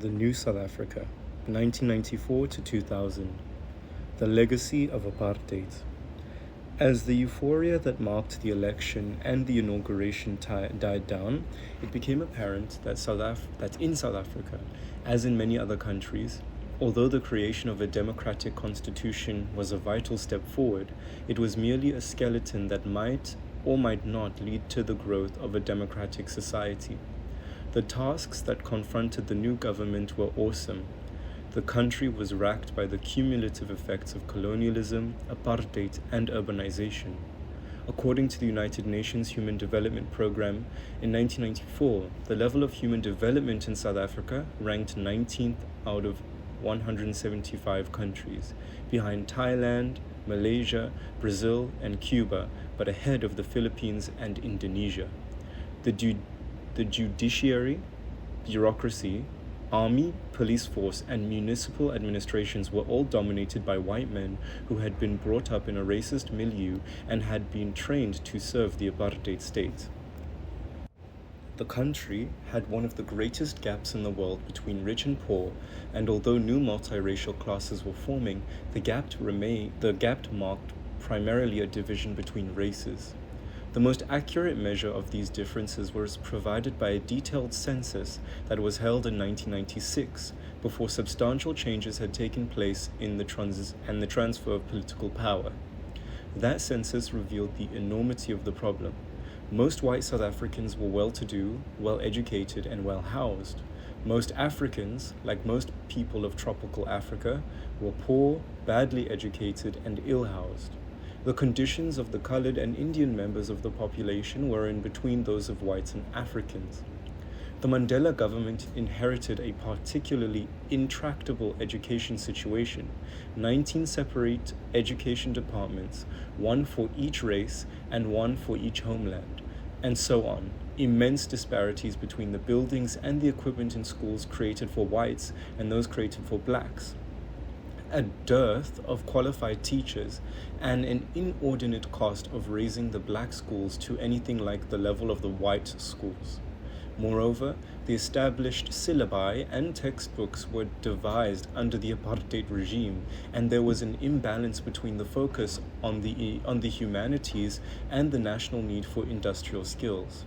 The New South Africa, 1994 to 2000. The Legacy of Apartheid. As the euphoria that marked the election and the inauguration died down, it became apparent that in South Africa, as in many other countries, although the creation of a democratic constitution was a vital step forward, it was merely a skeleton that might or might not lead to the growth of a democratic society. The tasks that confronted the new government were awesome. The country was racked by the cumulative effects of colonialism, apartheid, and urbanization. According to the United Nations Human Development Programme, in 1994, the level of human development in South Africa ranked 19th out of 175 countries, behind Thailand, Malaysia, Brazil, and Cuba, but ahead of the Philippines and Indonesia. The judiciary, bureaucracy, army, police force, and municipal administrations were all dominated by white men who had been brought up in a racist milieu and had been trained to serve the apartheid state. The country had one of the greatest gaps in the world between rich and poor, and although new multiracial classes were forming, the gap marked primarily a division between races. The most accurate measure of these differences was provided by a detailed census that was held in 1996, before substantial changes had taken place in the transfer of political power. That census revealed the enormity of the problem. Most white South Africans were well-to-do, well-educated, and well-housed. Most Africans, like most people of tropical Africa, were poor, badly educated, and ill-housed. The conditions of the colored and Indian members of the population were in between those of whites and Africans. The Mandela government inherited a particularly intractable education situation: 19 separate education departments, one for each race and one for each homeland, and so on. Immense disparities between the buildings and the equipment in schools created for whites and those created for blacks. A dearth of qualified teachers, and an inordinate cost of raising the black schools to anything like the level of the white schools. Moreover, the established syllabi and textbooks were devised under the apartheid regime, and there was an imbalance between the focus on the humanities and the national need for industrial skills.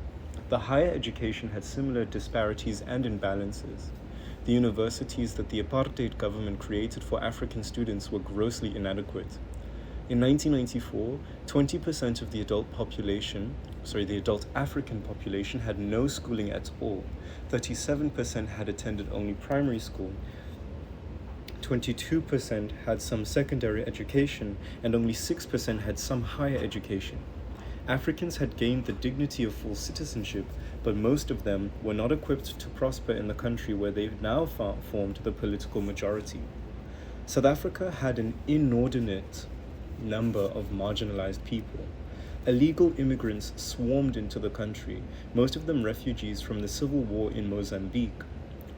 The higher education had similar disparities and imbalances. The universities that the apartheid government created for African students were grossly inadequate. In 1994, 20% of the adult African population had no schooling at all. 37% had attended only primary school. 22% had some secondary education, and only 6% had some higher education. Africans had gained the dignity of full citizenship, but most of them were not equipped to prosper in the country where they now formed the political majority. South Africa had an inordinate number of marginalized people. Illegal immigrants swarmed into the country, most of them refugees from the civil war in Mozambique.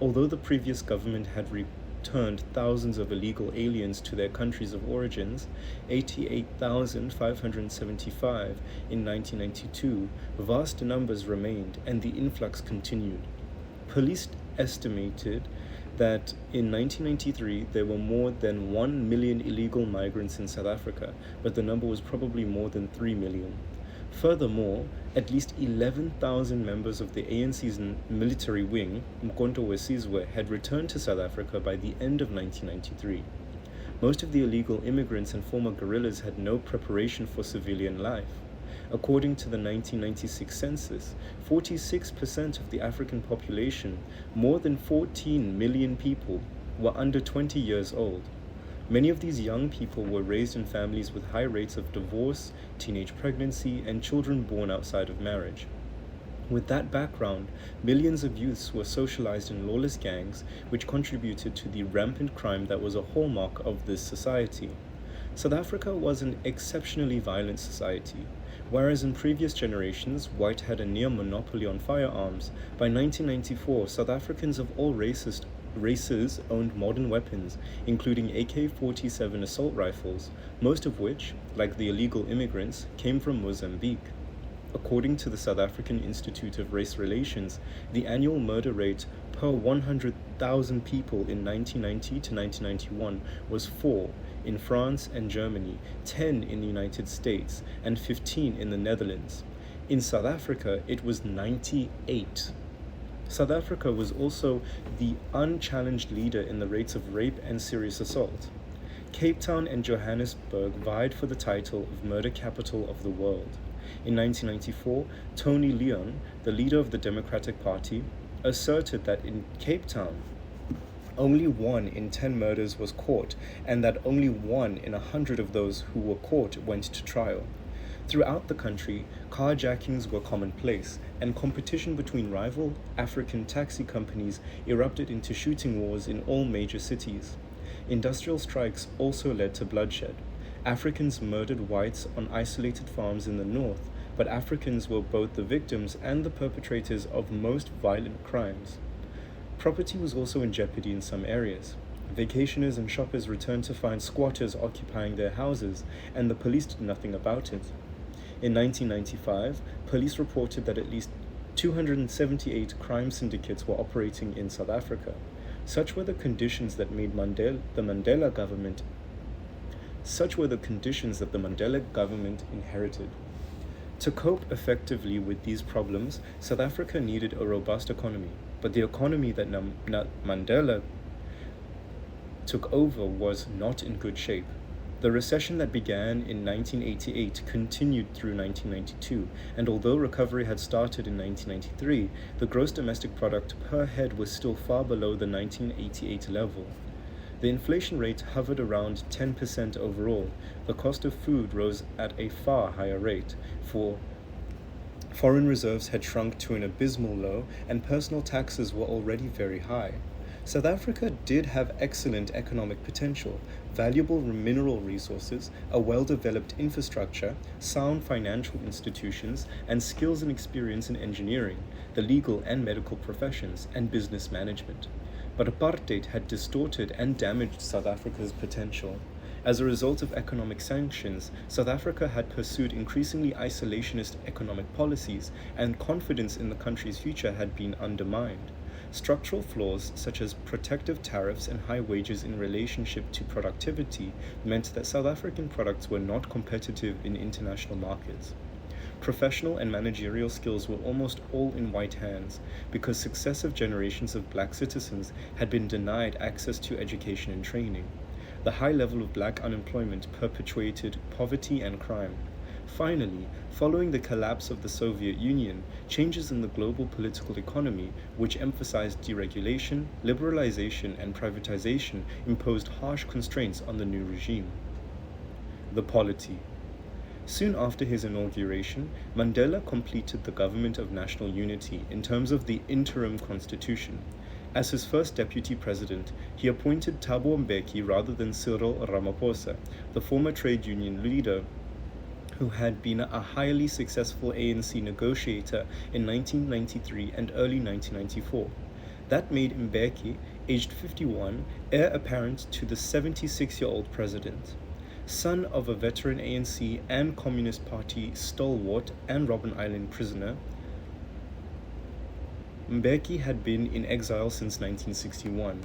Although the previous government had returned thousands of illegal aliens to their countries of origins, 88,575 in 1992, vast numbers remained and the influx continued. Police estimated that in 1993 there were more than 1 million illegal migrants in South Africa, but the number was probably more than 3 million. Furthermore, at least 11,000 members of the ANC's military wing, Umkhonto weSizwe, had returned to South Africa by the end of 1993. Most of the illegal immigrants and former guerrillas had no preparation for civilian life. According to the 1996 census, 46% of the African population, more than 14 million people, were under 20 years old. Many of these young people were raised in families with high rates of divorce, teenage pregnancy, and children born outside of marriage. With that background, millions of youths were socialized in lawless gangs, which contributed to the rampant crime that was a hallmark of this society. South Africa was an exceptionally violent society. Whereas in previous generations, white had a near monopoly on firearms, by 1994, South Africans of all races owned modern weapons, including AK-47 assault rifles, most of which, like the illegal immigrants, came from Mozambique. According to the South African Institute of Race Relations, the annual murder rate per 100,000 people in 1990 to 1991 was 4 in France and Germany, 10 in the United States, and 15 in the Netherlands. In South Africa, it was 98. South Africa was also the unchallenged leader in the rates of rape and serious assault. Cape Town and Johannesburg vied for the title of murder capital of the world. In 1994, Tony Leon, the leader of the Democratic Party, asserted that in Cape Town, only 1 in 10 murders was caught, and that only 1 in 100 of those who were caught went to trial. Throughout the country, carjackings were commonplace, and competition between rival African taxi companies erupted into shooting wars in all major cities. Industrial strikes also led to bloodshed. Africans murdered whites on isolated farms in the north, but Africans were both the victims and the perpetrators of most violent crimes. Property was also in jeopardy in some areas. Vacationers and shoppers returned to find squatters occupying their houses, and the police did nothing about it. In 1995, police reported that at least 278 crime syndicates were operating in South Africa. Such were the conditions that made the Mandela government inherited. To cope effectively with these problems, South Africa needed a robust economy, but the economy that Mandela took over was not in good shape. The recession that began in 1988 continued through 1992, and although recovery had started in 1993, the gross domestic product per head was still far below the 1988 level. The inflation rate hovered around 10% overall. The cost of food rose at a far higher rate, for foreign reserves had shrunk to an abysmal low, and personal taxes were already very high. South Africa did have excellent economic potential, valuable mineral resources, a well-developed infrastructure, sound financial institutions, and skills and experience in engineering, the legal and medical professions, and business management. But apartheid had distorted and damaged South Africa's potential. As a result of economic sanctions, South Africa had pursued increasingly isolationist economic policies, and confidence in the country's future had been undermined. Structural flaws such as protective tariffs and high wages in relationship to productivity meant that South African products were not competitive in international markets. Professional and managerial skills were almost all in white hands because successive generations of black citizens had been denied access to education and training. The high level of black unemployment perpetuated poverty and crime. Finally, following the collapse of the Soviet Union, changes in the global political economy, which emphasized deregulation, liberalization, and privatization, imposed harsh constraints on the new regime. The polity. Soon after his inauguration, Mandela completed the Government of National Unity in terms of the interim constitution. As his first deputy president, he appointed Thabo Mbeki rather than Cyril Ramaphosa, the former trade union leader who had been a highly successful ANC negotiator in 1993 and early 1994. That made Mbeki, aged 51, heir apparent to the 76-year-old president. Son of a veteran ANC and Communist Party stalwart and Robben Island prisoner, Mbeki had been in exile since 1961.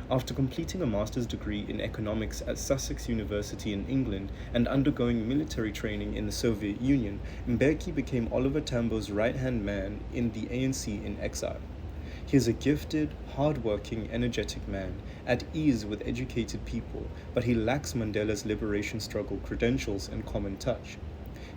After completing a master's degree in economics at Sussex University in England and undergoing military training in the Soviet Union, Mbeki became Oliver Tambo's right-hand man in the ANC in exile. He is a gifted, hard-working, energetic man, at ease with educated people, but he lacks Mandela's liberation struggle credentials and common touch.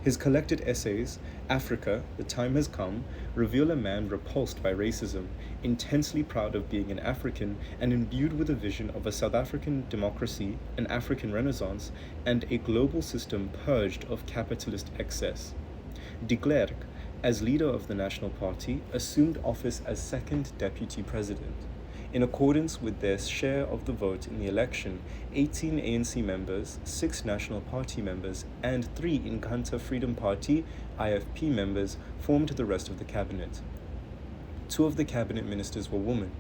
His collected essays, Africa, The Time Has Come, reveal a man repulsed by racism, intensely proud of being an African, and imbued with a vision of a South African democracy, an African renaissance, and a global system purged of capitalist excess. De Klerk, as leader of the National Party, assumed office as second deputy president. In accordance with their share of the vote in the election, 18 ANC members, 6 National Party members, and 3 Inkatha Freedom Party (IFP) members formed the rest of the cabinet. 2 of the cabinet ministers were women.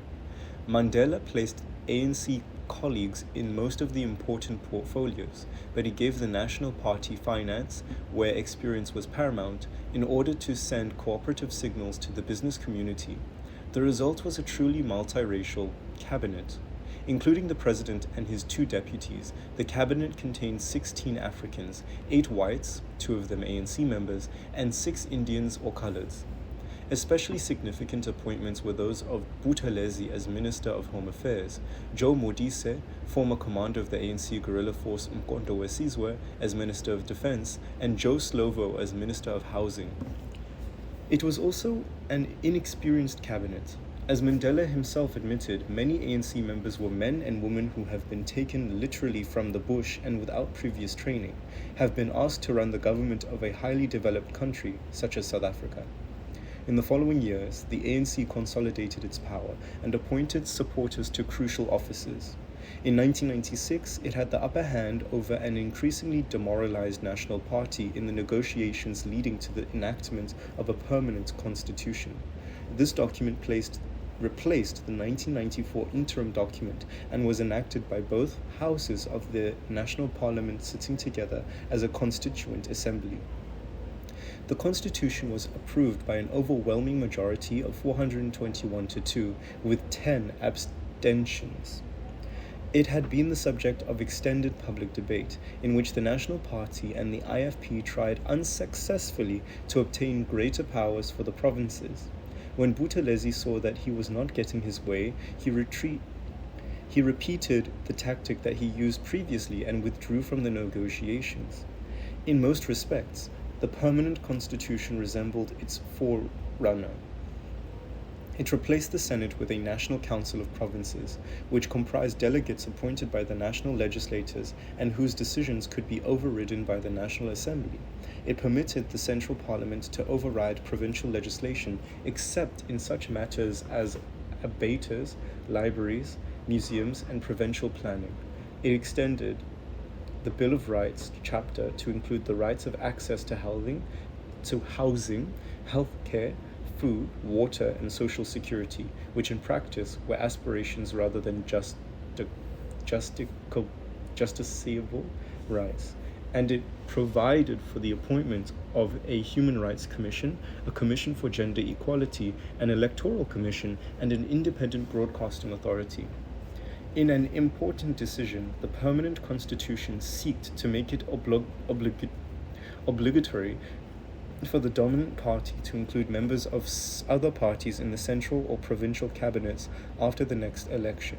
Mandela placed ANC colleagues in most of the important portfolios, but he gave the National Party finance, where experience was paramount, in order to send cooperative signals to the business community. The result was a truly multiracial cabinet. Including the president and his 2 deputies, the cabinet contained 16 Africans, 8 whites, 2 of them ANC members, and 6 Indians or coloreds. Especially significant appointments were those of Buthelezi as Minister of Home Affairs, Joe Modise, former commander of the ANC guerrilla force Mkondo Wesizwe, as Minister of Defense, and Joe Slovo as Minister of Housing. It was also an inexperienced cabinet. As Mandela himself admitted, many ANC members were men and women who have been taken literally from the bush and without previous training, have been asked to run the government of a highly developed country such as South Africa. In the following years, the ANC consolidated its power and appointed supporters to crucial offices. In 1996, it had the upper hand over an increasingly demoralized National Party in the negotiations leading to the enactment of a permanent constitution. This document replaced the 1994 interim document and was enacted by both houses of the National Parliament sitting together as a constituent assembly. The constitution was approved by an overwhelming majority of 421 to 2, with 10 abstentions. It had been the subject of extended public debate, in which the National Party and the IFP tried unsuccessfully to obtain greater powers for the provinces. When Buthelezi saw that he was not getting his way, he repeated the tactic that he used previously and withdrew from the negotiations. In most respects, the permanent constitution resembled its forerunner. It replaced the Senate with a National Council of Provinces, which comprised delegates appointed by the national legislators and whose decisions could be overridden by the National Assembly. It permitted the Central Parliament to override provincial legislation except in such matters as abattoirs, libraries, museums, and provincial planning. It extended the Bill of Rights chapter to include the rights of access to housing, health care, food, water, and social security, which in practice were aspirations rather than justiciable rights. And it provided for the appointment of a Human Rights Commission, a Commission for Gender Equality, an Electoral Commission, and an independent broadcasting authority. In an important decision, the permanent constitution sought to make it obligatory for the dominant party to include members of other parties in the central or provincial cabinets after the next election,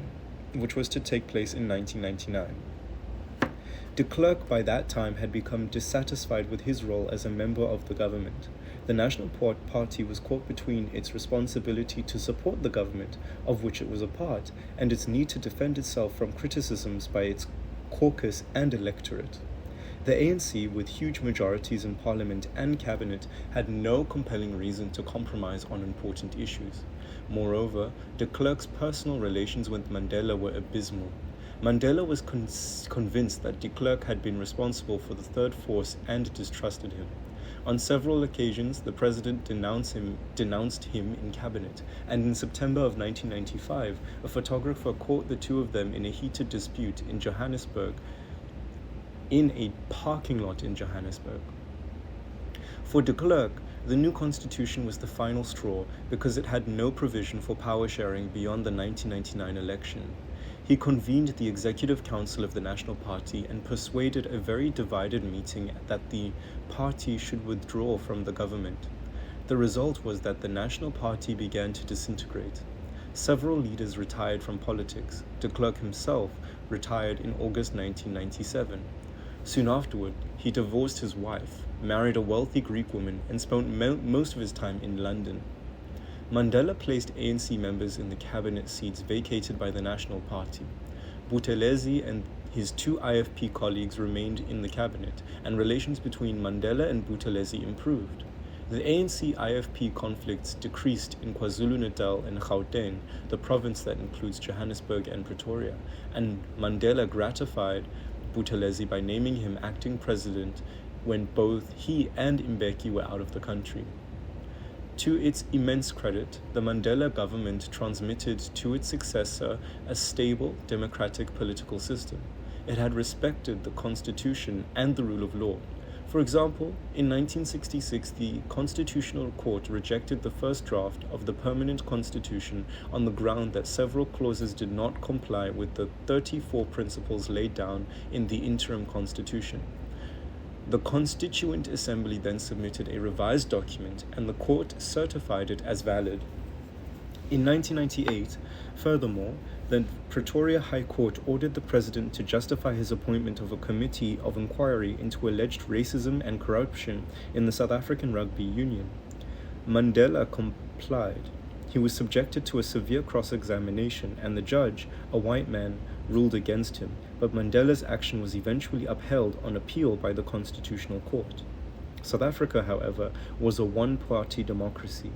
which was to take place in 1999. De Klerk by that time had become dissatisfied with his role as a member of the government. The National Party was caught between its responsibility to support the government, of which it was a part, and its need to defend itself from criticisms by its caucus and electorate. The ANC, with huge majorities in parliament and cabinet, had no compelling reason to compromise on important issues. Moreover, de Klerk's personal relations with Mandela were abysmal. Mandela was convinced that de Klerk had been responsible for the Third Force and distrusted him. On several occasions, the president denounced him in cabinet, and in September of 1995, a photographer caught the two of them in a heated dispute in a parking lot in Johannesburg. For de Klerk, the new constitution was the final straw because it had no provision for power sharing beyond the 1999 election. He convened the Executive Council of the National Party and persuaded a very divided meeting that the party should withdraw from the government. The result was that the National Party began to disintegrate. Several leaders retired from politics. De Klerk himself retired in August 1997. Soon afterward, he divorced his wife, married a wealthy Greek woman, and spent most of his time in London. Mandela placed ANC members in the cabinet seats vacated by the National Party. Buthelezi and his two IFP colleagues remained in the cabinet, and relations between Mandela and Buthelezi improved. The ANC-IFP conflicts decreased in KwaZulu-Natal and Gauteng, the province that includes Johannesburg and Pretoria, and Mandela gratified Buthelezi by naming him acting president when both he and Mbeki were out of the country. To its immense credit, the Mandela government transmitted to its successor a stable, democratic political system. It had respected the constitution and the rule of law. For example, in 1966, the Constitutional Court rejected the first draft of the permanent constitution on the ground that several clauses did not comply with the 34 principles laid down in the interim constitution. The Constituent Assembly then submitted a revised document, and the court certified it as valid. In 1998, furthermore, the Pretoria High Court ordered the president to justify his appointment of a committee of inquiry into alleged racism and corruption in the South African Rugby Union. Mandela complied. He was subjected to a severe cross-examination, and the judge, a white man, ruled against him, but Mandela's action was eventually upheld on appeal by the Constitutional Court. South Africa, however, was a one-party democracy.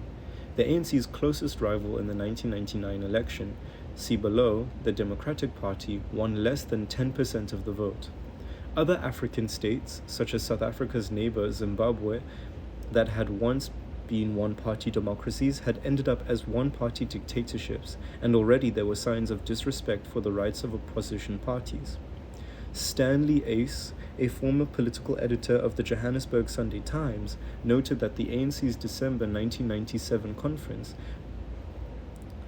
The ANC's closest rival in the 1999 election, see below, the Democratic Party, won less than 10% of the vote. Other African states, such as South Africa's neighbor Zimbabwe, that had once been one-party democracies, had ended up as one-party dictatorships, and already there were signs of disrespect for the rights of opposition parties. Stanley Ace, a former political editor of the Johannesburg Sunday Times, noted that the ANC's December 1997 conference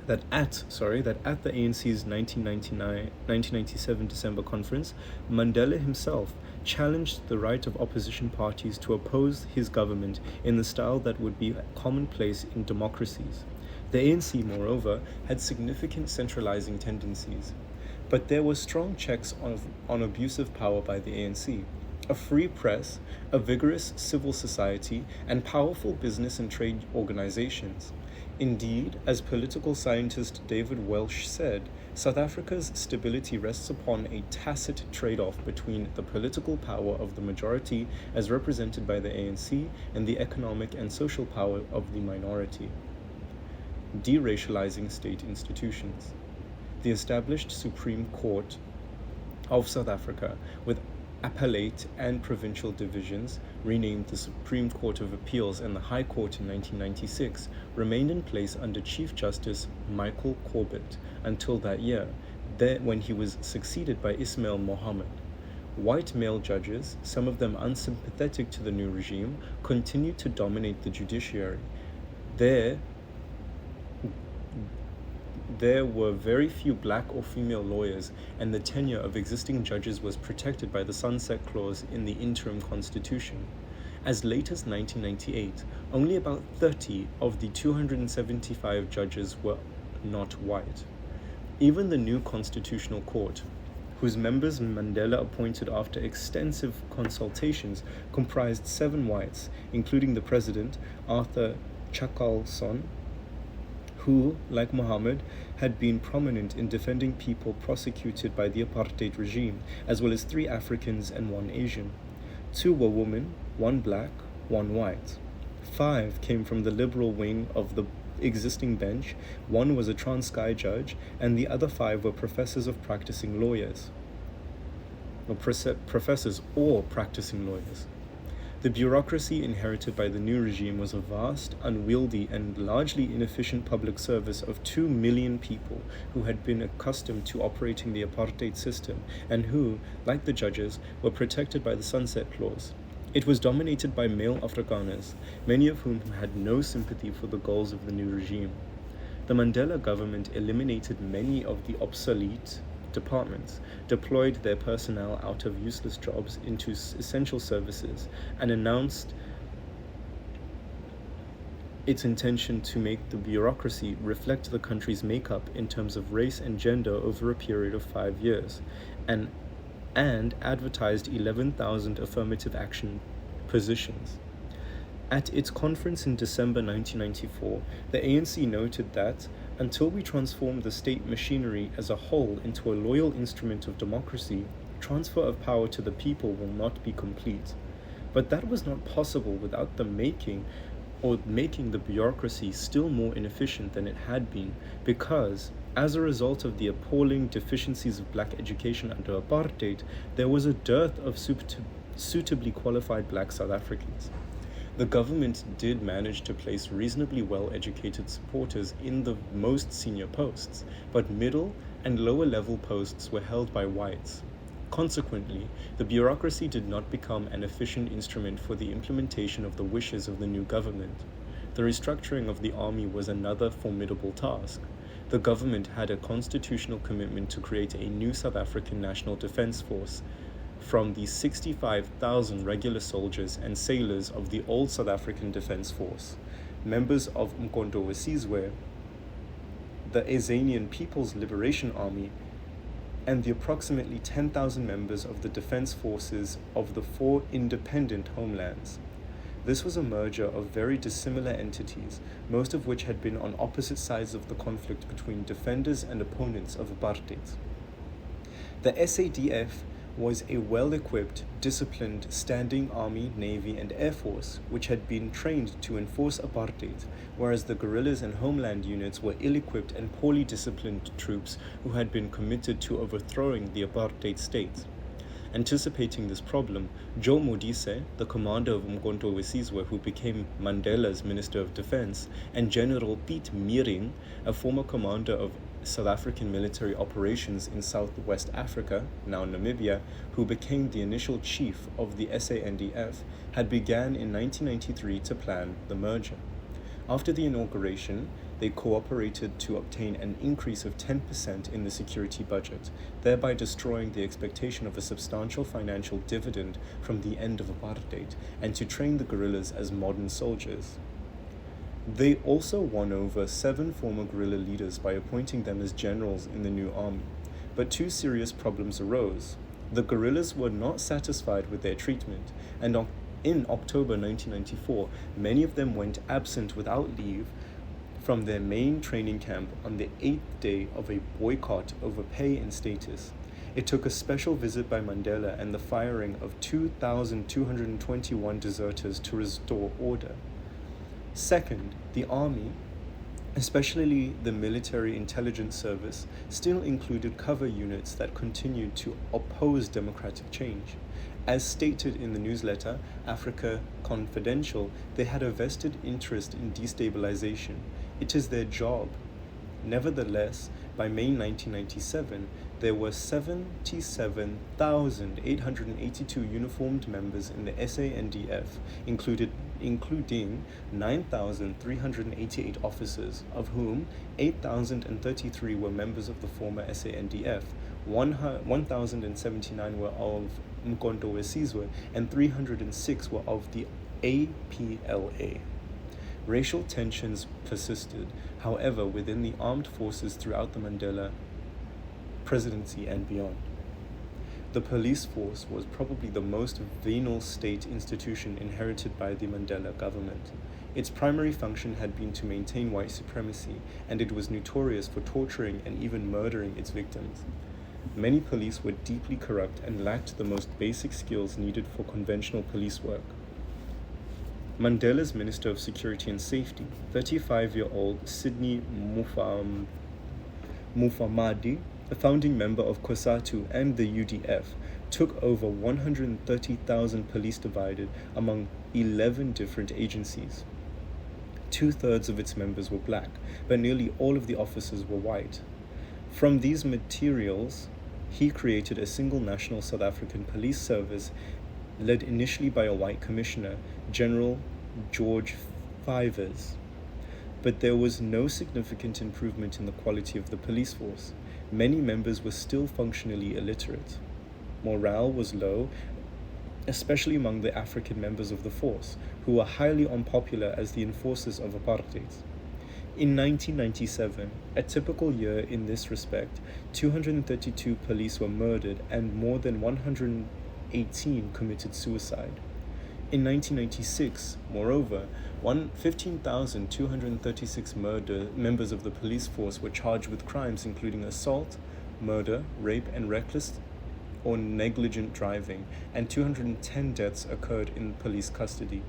that at the ANC's 1997 December conference, Mandela himself challenged the right of opposition parties to oppose his government in the style that would be commonplace in democracies. The ANC, moreover, had significant centralizing tendencies, but there were strong checks on abusive power by the ANC. A free press, a vigorous civil society, and powerful business and trade organizations. Indeed, as political scientist David Welsh said, South Africa's stability rests upon a tacit trade-off between the political power of the majority as represented by the ANC and the economic and social power of the minority. Deracializing state institutions. The established Supreme Court of South Africa, with appellate and provincial divisions, renamed the Supreme Court of Appeals and the High Court in 1996, remained in place under Chief Justice Michael Corbett until that year, when he was succeeded by Ismail Mohammed. White male judges, some of them unsympathetic to the new regime, continued to dominate the judiciary. There were very few black or female lawyers, and the tenure of existing judges was protected by the Sunset Clause in the interim constitution. As late as 1998, only about 30 of the 275 judges were not white. Even the new Constitutional Court, whose members Mandela appointed after extensive consultations, comprised 7 whites, including the president, Arthur Chaskalson, who, like Mohammed, had been prominent in defending people prosecuted by the apartheid regime, as well as 3 Africans and 1 Asian. 2 were women, 1 black, 1 white. 5 came from the liberal wing of the existing bench, 1 was a Transkei judge, and the other 5 were professors or practicing lawyers. The bureaucracy inherited by the new regime was a vast, unwieldy, and largely inefficient public service of 2 million people who had been accustomed to operating the apartheid system and who, like the judges, were protected by the Sunset Clause. It was dominated by male Afrikaners, many of whom had no sympathy for the goals of the new regime. The Mandela government eliminated many of the obsolete departments, deployed their personnel out of useless jobs into essential services, and announced its intention to make the bureaucracy reflect the country's makeup in terms of race and gender over a period of 5 years, and advertised 11,000 affirmative action positions. At its conference in December 1994, the ANC noted that, until we transform the state machinery as a whole into a loyal instrument of democracy, transfer of power to the people will not be complete. But that was not possible without the making the bureaucracy still more inefficient than it had been, because, as a result of the appalling deficiencies of black education under apartheid, there was a dearth of suitably qualified black South Africans. The government did manage to place reasonably well-educated supporters in the most senior posts, but middle and lower level posts were held by whites. Consequently, the bureaucracy did not become an efficient instrument for the implementation of the wishes of the new government. The restructuring of the army was another formidable task. The government had a constitutional commitment to create a new South African National Defence Force from the 65,000 regular soldiers and sailors of the old South African Defence Force, members of Umkhonto we Sizwe, the Azanian People's Liberation Army, and the approximately 10,000 members of the defense forces of the 4 independent homelands. This was a merger of very dissimilar entities, most of which had been on opposite sides of the conflict between defenders and opponents of apartheid. The SADF was a well-equipped, disciplined, standing army, navy, and air force which had been trained to enforce apartheid, whereas the guerrillas and homeland units were ill-equipped and poorly disciplined troops who had been committed to overthrowing the apartheid state. Anticipating this problem, Joe Modise, the commander of Umkhonto we Sizwe, who became Mandela's Minister of Defense, and General Piet Mering, a former commander of South African military operations in Southwest Africa, now Namibia, who became the initial chief of the SANDF, had begun in 1993 to plan the merger. After the inauguration, they cooperated to obtain an increase of 10% in the security budget, thereby destroying the expectation of a substantial financial dividend from the end of apartheid, and to train the guerrillas as modern soldiers. They also won over 7 former guerrilla leaders by appointing them as generals in the new army. But 2 serious problems arose. The guerrillas were not satisfied with their treatment, and in October 1994, many of them went absent without leave from their main training camp on the 8th day of a boycott over pay and status. It took a special visit by Mandela and the firing of 2,221 deserters to restore order. Second, the army, especially the military intelligence service, still included cover units that continued to oppose democratic change. As stated in the newsletter, Africa Confidential, they had a vested interest in destabilization. It is their job. Nevertheless, by May 1997, there were 77,882 uniformed members in the SANDF, including 9,388 officers, of whom 8,033 were members of the former SANDF, 1,079 were of Umkhonto we Sizwe, and 306 were of the APLA. Racial tensions persisted, however, within the armed forces throughout the Mandela presidency and beyond. The police force was probably the most venal state institution inherited by the Mandela government. Its primary function had been to maintain white supremacy, and it was notorious for torturing and even murdering its victims. Many police were deeply corrupt and lacked the most basic skills needed for conventional police work. Mandela's Minister of Security and Safety, 35-year-old Sidney Mufamadi, a founding member of COSATU and the UDF, took over 130,000 police divided among 11 different agencies. 2/3 of its members were black, but nearly all of the officers were white. From these materials, he created a single national South African police service led initially by a white commissioner, General George Fivers. But there was no significant improvement in the quality of the police force. Many members were still functionally illiterate. Morale was low, especially among the African members of the force, who were highly unpopular as the enforcers of apartheid. In 1997, a typical year in this respect, 232 police were murdered and more than 118 committed suicide. In 1996, moreover, 15,236 members of the police force were charged with crimes including assault, murder, rape, and reckless or negligent driving, and 210 deaths occurred in police custody.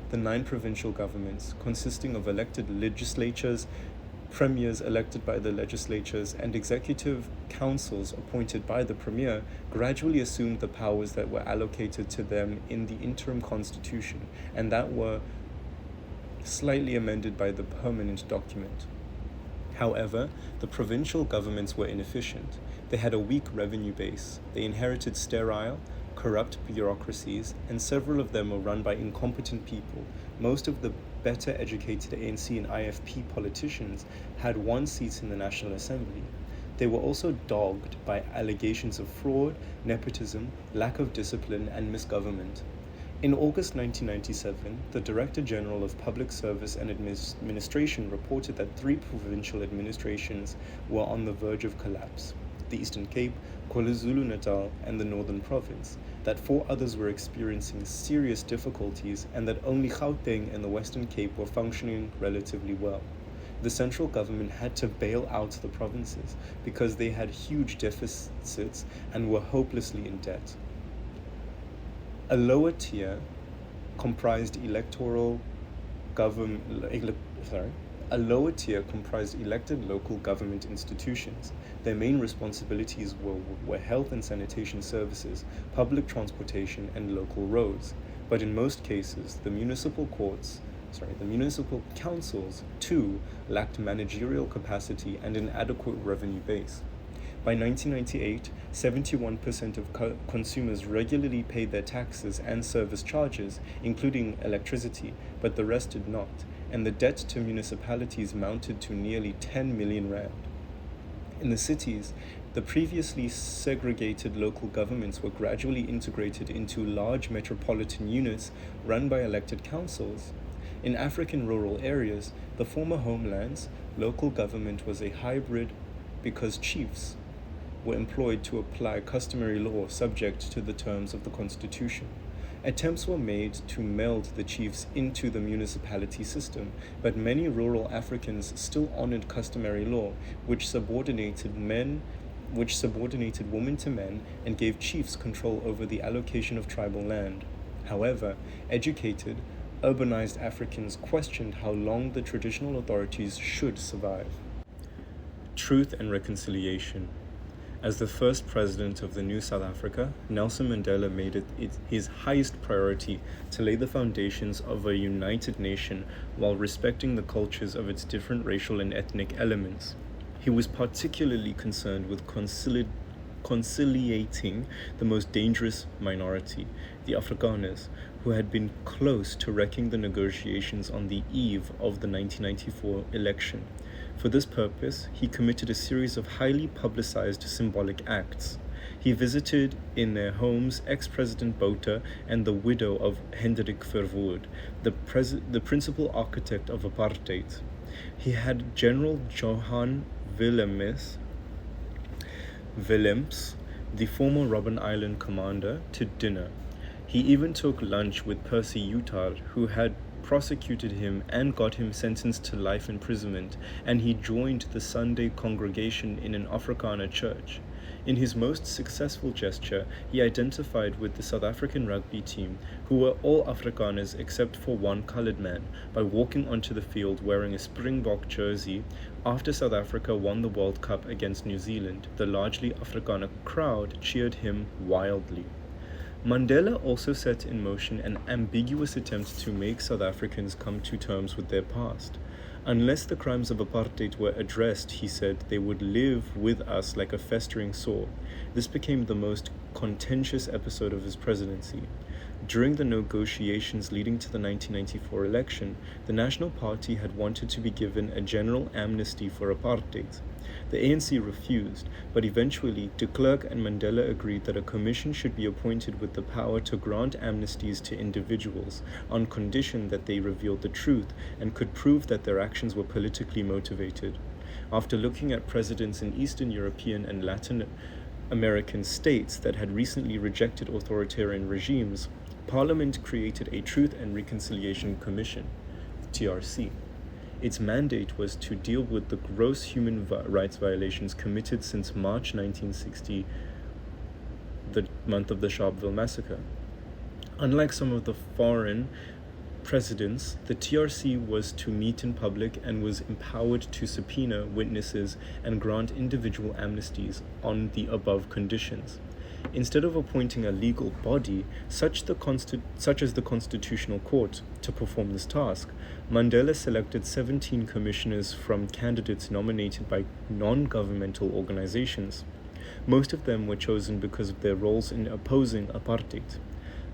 The 9 provincial governments, consisting of elected legislatures, Premiers elected by the legislatures and executive councils appointed by the premier gradually assumed the powers that were allocated to them in the interim constitution and that were slightly amended by the permanent document. However, the provincial governments were inefficient. They had a weak revenue base. They inherited sterile, corrupt bureaucracies, and several of them were run by incompetent people. Most of the better educated ANC and IFP politicians had one seat in the National Assembly. They were also dogged by allegations of fraud, nepotism, lack of discipline, and misgovernment. In August 1997, the Director General of Public Service and Administration reported that 3 provincial administrations were on the verge of collapse: the Eastern Cape, KwaZulu-Natal, and the Northern Province, that 4 others were experiencing serious difficulties, and that only Gauteng and the Western Cape were functioning relatively well. The central government had to bail out the provinces because they had huge deficits and were hopelessly in debt. A lower tier comprised elected local government institutions. Their main responsibilities were health and sanitation services, public transportation, and local roads. But in most cases, the municipal councils, too, lacked managerial capacity and an adequate revenue base. By 1998, 71% of consumers regularly paid their taxes and service charges, including electricity, but the rest did not, and the debt to municipalities mounted to nearly 10 million rand. In the cities, the previously segregated local governments were gradually integrated into large metropolitan units run by elected councils. In African rural areas, the former homelands, local government was a hybrid because chiefs were employed to apply customary law subject to the terms of the constitution. Attempts were made to meld the chiefs into the municipality system, but many rural Africans still honored customary law, which subordinated women to men and gave chiefs control over the allocation of tribal land. However, educated, urbanized Africans questioned how long the traditional authorities should survive. Truth and reconciliation. As the first president of the new South Africa, Nelson Mandela made it his highest priority to lay the foundations of a united nation while respecting the cultures of its different racial and ethnic elements. He was particularly concerned with conciliating the most dangerous minority, the Afrikaners, who had been close to wrecking the negotiations on the eve of the 1994 election. For this purpose, he committed a series of highly publicized symbolic acts. He visited in their homes ex-President Botha and the widow of Hendrik Verwoerd, the principal architect of apartheid. He had General Johan Willems, the former Robben Island commander, to dinner. He even took lunch with Percy Yutar, who had prosecuted him and got him sentenced to life imprisonment, and he joined the Sunday congregation in an Afrikaner church. In his most successful gesture, he identified with the South African rugby team, who were all Afrikaners except for one colored man, by walking onto the field wearing a Springbok jersey. After South Africa won the World Cup against New Zealand, the largely Afrikaner crowd cheered him wildly. Mandela also set in motion an ambiguous attempt to make South Africans come to terms with their past. Unless the crimes of apartheid were addressed, he said, they would live with us like a festering sore. This became the most contentious episode of his presidency. During the negotiations leading to the 1994 election, the National Party had wanted to be given a general amnesty for apartheid. The ANC refused, but eventually de Klerk and Mandela agreed that a commission should be appointed with the power to grant amnesties to individuals on condition that they revealed the truth and could prove that their actions were politically motivated. After looking at presidents in Eastern European and Latin American states that had recently rejected authoritarian regimes, Parliament created a Truth and Reconciliation Commission, TRC. Its mandate was to deal with the gross human rights violations committed since March 1960, the month of the Sharpeville massacre. Unlike some of the foreign presidents, the TRC was to meet in public and was empowered to subpoena witnesses and grant individual amnesties on the above conditions. Instead of appointing a legal body, such as the Constitutional Court, to perform this task, Mandela selected 17 commissioners from candidates nominated by non-governmental organizations. Most of them were chosen because of their roles in opposing apartheid.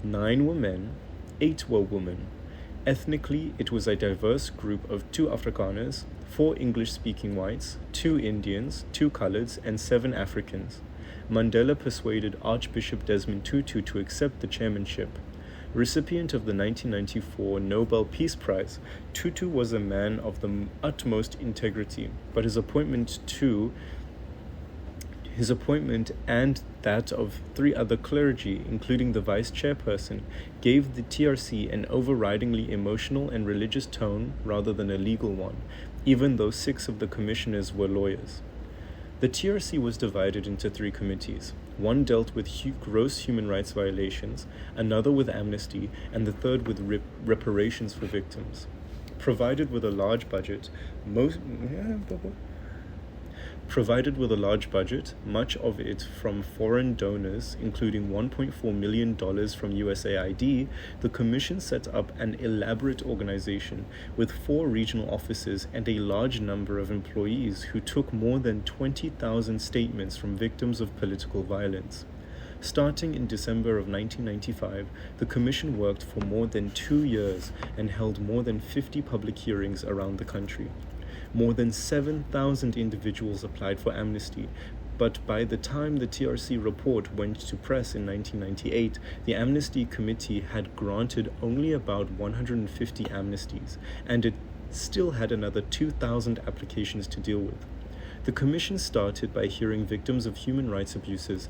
9 were men, 8 were women. Ethnically, it was a diverse group of 2 Afrikaners, 4 English-speaking whites, 2 Indians, 2 coloreds, and 7 Africans. Mandela persuaded Archbishop Desmond Tutu to accept the chairmanship. Recipient of the 1994 Nobel Peace Prize, Tutu was a man of the utmost integrity, but his appointment and that of 3 other clergy, including the vice chairperson, gave the TRC an overridingly emotional and religious tone rather than a legal one, even though 6 of the commissioners were lawyers. The TRC was divided into 3 committees. One dealt with gross human rights violations, another with amnesty, and the third with reparations for victims. Provided with a large budget, much of it from foreign donors, including $1.4 million from USAID, the Commission set up an elaborate organization with 4 regional offices and a large number of employees who took more than 20,000 statements from victims of political violence. Starting in December of 1995, the Commission worked for more than 2 years and held more than 50 public hearings around the country. More than 7,000 individuals applied for amnesty, but by the time the TRC report went to press in 1998, the Amnesty Committee had granted only about 150 amnesties, and it still had another 2,000 applications to deal with. The Commission started by hearing victims of human rights abuses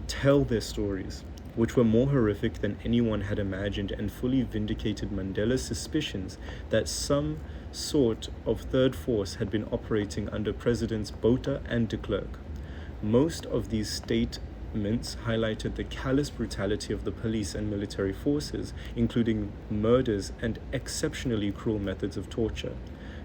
tell their stories, which were more horrific than anyone had imagined and fully vindicated Mandela's suspicions that some sort of third force had been operating under Presidents Botha and de Klerk. Most of these statements highlighted the callous brutality of the police and military forces, including murders and exceptionally cruel methods of torture.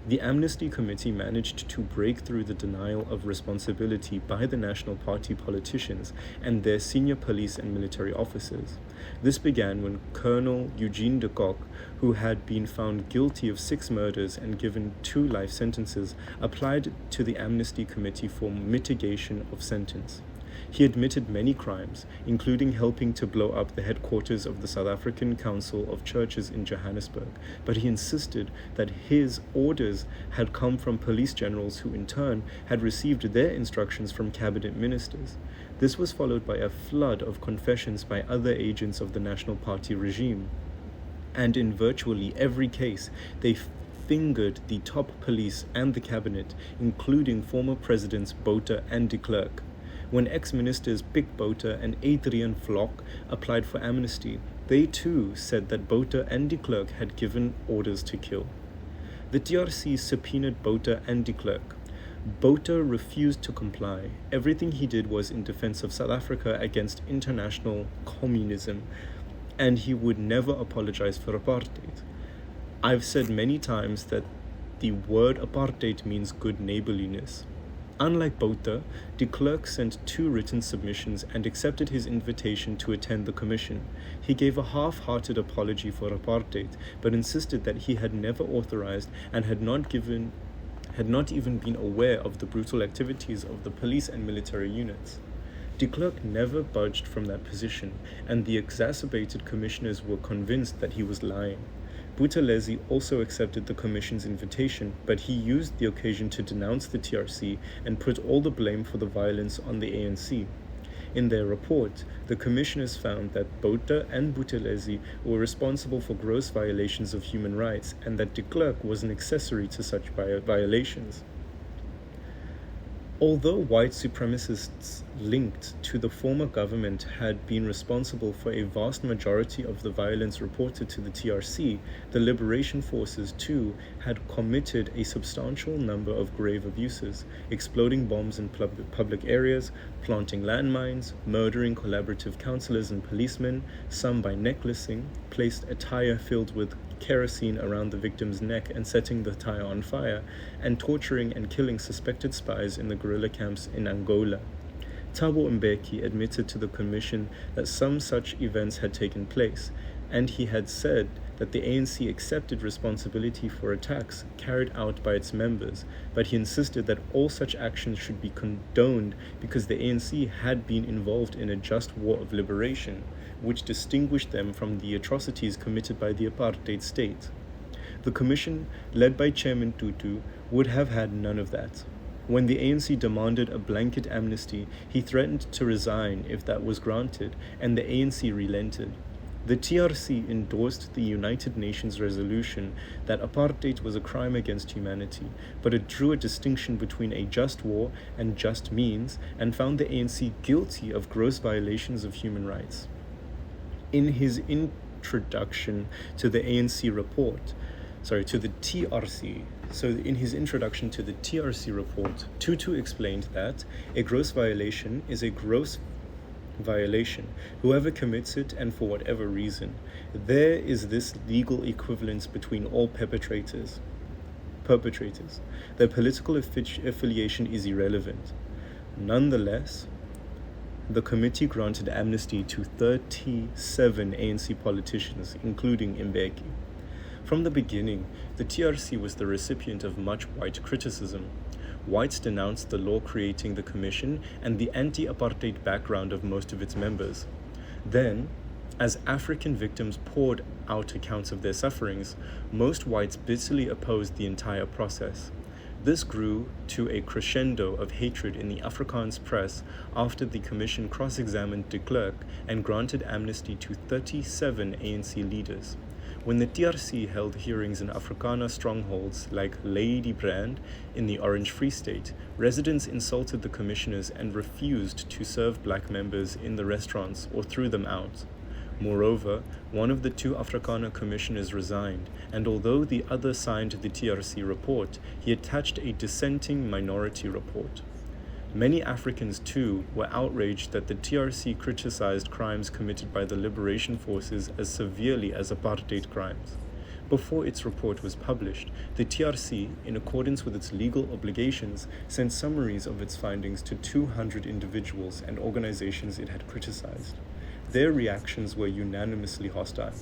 The Amnesty Committee managed to break through the denial of responsibility by the National Party politicians and their senior police and military officers. This began when Colonel Eugene de Kock, who had been found guilty of 6 murders and given 2 life sentences, applied to the Amnesty Committee for mitigation of sentence. He admitted many crimes, including helping to blow up the headquarters of the South African Council of Churches in Johannesburg, but he insisted that his orders had come from police generals who in turn had received their instructions from cabinet ministers. This was followed by a flood of confessions by other agents of the National Party regime. And in virtually every case, they fingered the top police and the cabinet, including former presidents Botha and de Klerk. When ex-ministers Pic Botha and Adrian Vlok applied for amnesty, they too said that Botha and de Klerk had given orders to kill. The TRC subpoenaed Botha and de Klerk. Botha refused to comply. Everything he did was in defense of South Africa against international communism, and he would never apologize for apartheid. I've said many times that the word apartheid means good neighborliness. Unlike Botha, de Klerk sent 2 written submissions and accepted his invitation to attend the commission. He gave a half-hearted apology for apartheid, but insisted that he had never authorized and had not even been aware of the brutal activities of the police and military units. De Klerk never budged from that position, and the exacerbated commissioners were convinced that he was lying. Buthelezi also accepted the Commission's invitation, but he used the occasion to denounce the TRC and put all the blame for the violence on the ANC. In their report, the commissioners found that Botha and Buthelezi were responsible for gross violations of human rights and that de Klerk was an accessory to such violations. Although white supremacists linked to the former government had been responsible for a vast majority of the violence reported to the TRC, the liberation forces too had committed a substantial number of grave abuses, exploding bombs in public areas, planting landmines, murdering collaborative councillors and policemen, some by necklacing, placed a tire filled with kerosene around the victim's neck and setting the tire on fire, and torturing and killing suspected spies in the guerrilla camps in Angola. Thabo Mbeki admitted to the commission that some such events had taken place, and he had said that the ANC accepted responsibility for attacks carried out by its members, but he insisted that all such actions should be condoned because the ANC had been involved in a just war of liberation, which distinguished them from the atrocities committed by the apartheid state. The commission, led by Chairman Tutu, would have had none of that. When the ANC demanded a blanket amnesty, he threatened to resign if that was granted, and the ANC relented. The TRC endorsed the United Nations resolution that apartheid was a crime against humanity, but it drew a distinction between a just war and just means, and found the ANC guilty of gross violations of human rights. In his introduction to the ANC report, to the TRC, in his introduction to the TRC report, Tutu explained that a gross violation is a gross violation, whoever commits it and for whatever reason. There is this legal equivalence between all perpetrators. Their political affiliation is irrelevant. Nonetheless, the committee granted amnesty to 37 ANC politicians, including Mbeki. From the beginning, the TRC was the recipient of much white criticism. Whites denounced the law creating the commission and the anti-apartheid background of most of its members. Then, as African victims poured out accounts of their sufferings, most whites bitterly opposed the entire process. This grew to a crescendo of hatred in the Afrikaans press after the commission cross-examined de Klerk and granted amnesty to 37 ANC leaders. When the TRC held hearings in Afrikaner strongholds like Lady Brand in the Orange Free State, residents insulted the commissioners and refused to serve black members in the restaurants or threw them out. Moreover, one of the two Afrikaner commissioners resigned, and although the other signed the TRC report, he attached a dissenting minority report. Many Africans, too, were outraged that the TRC criticized crimes committed by the liberation forces as severely as apartheid crimes. Before its report was published, the TRC, in accordance with its legal obligations, sent summaries of its findings to 200 individuals and organizations it had criticized. Their reactions were unanimously hostile.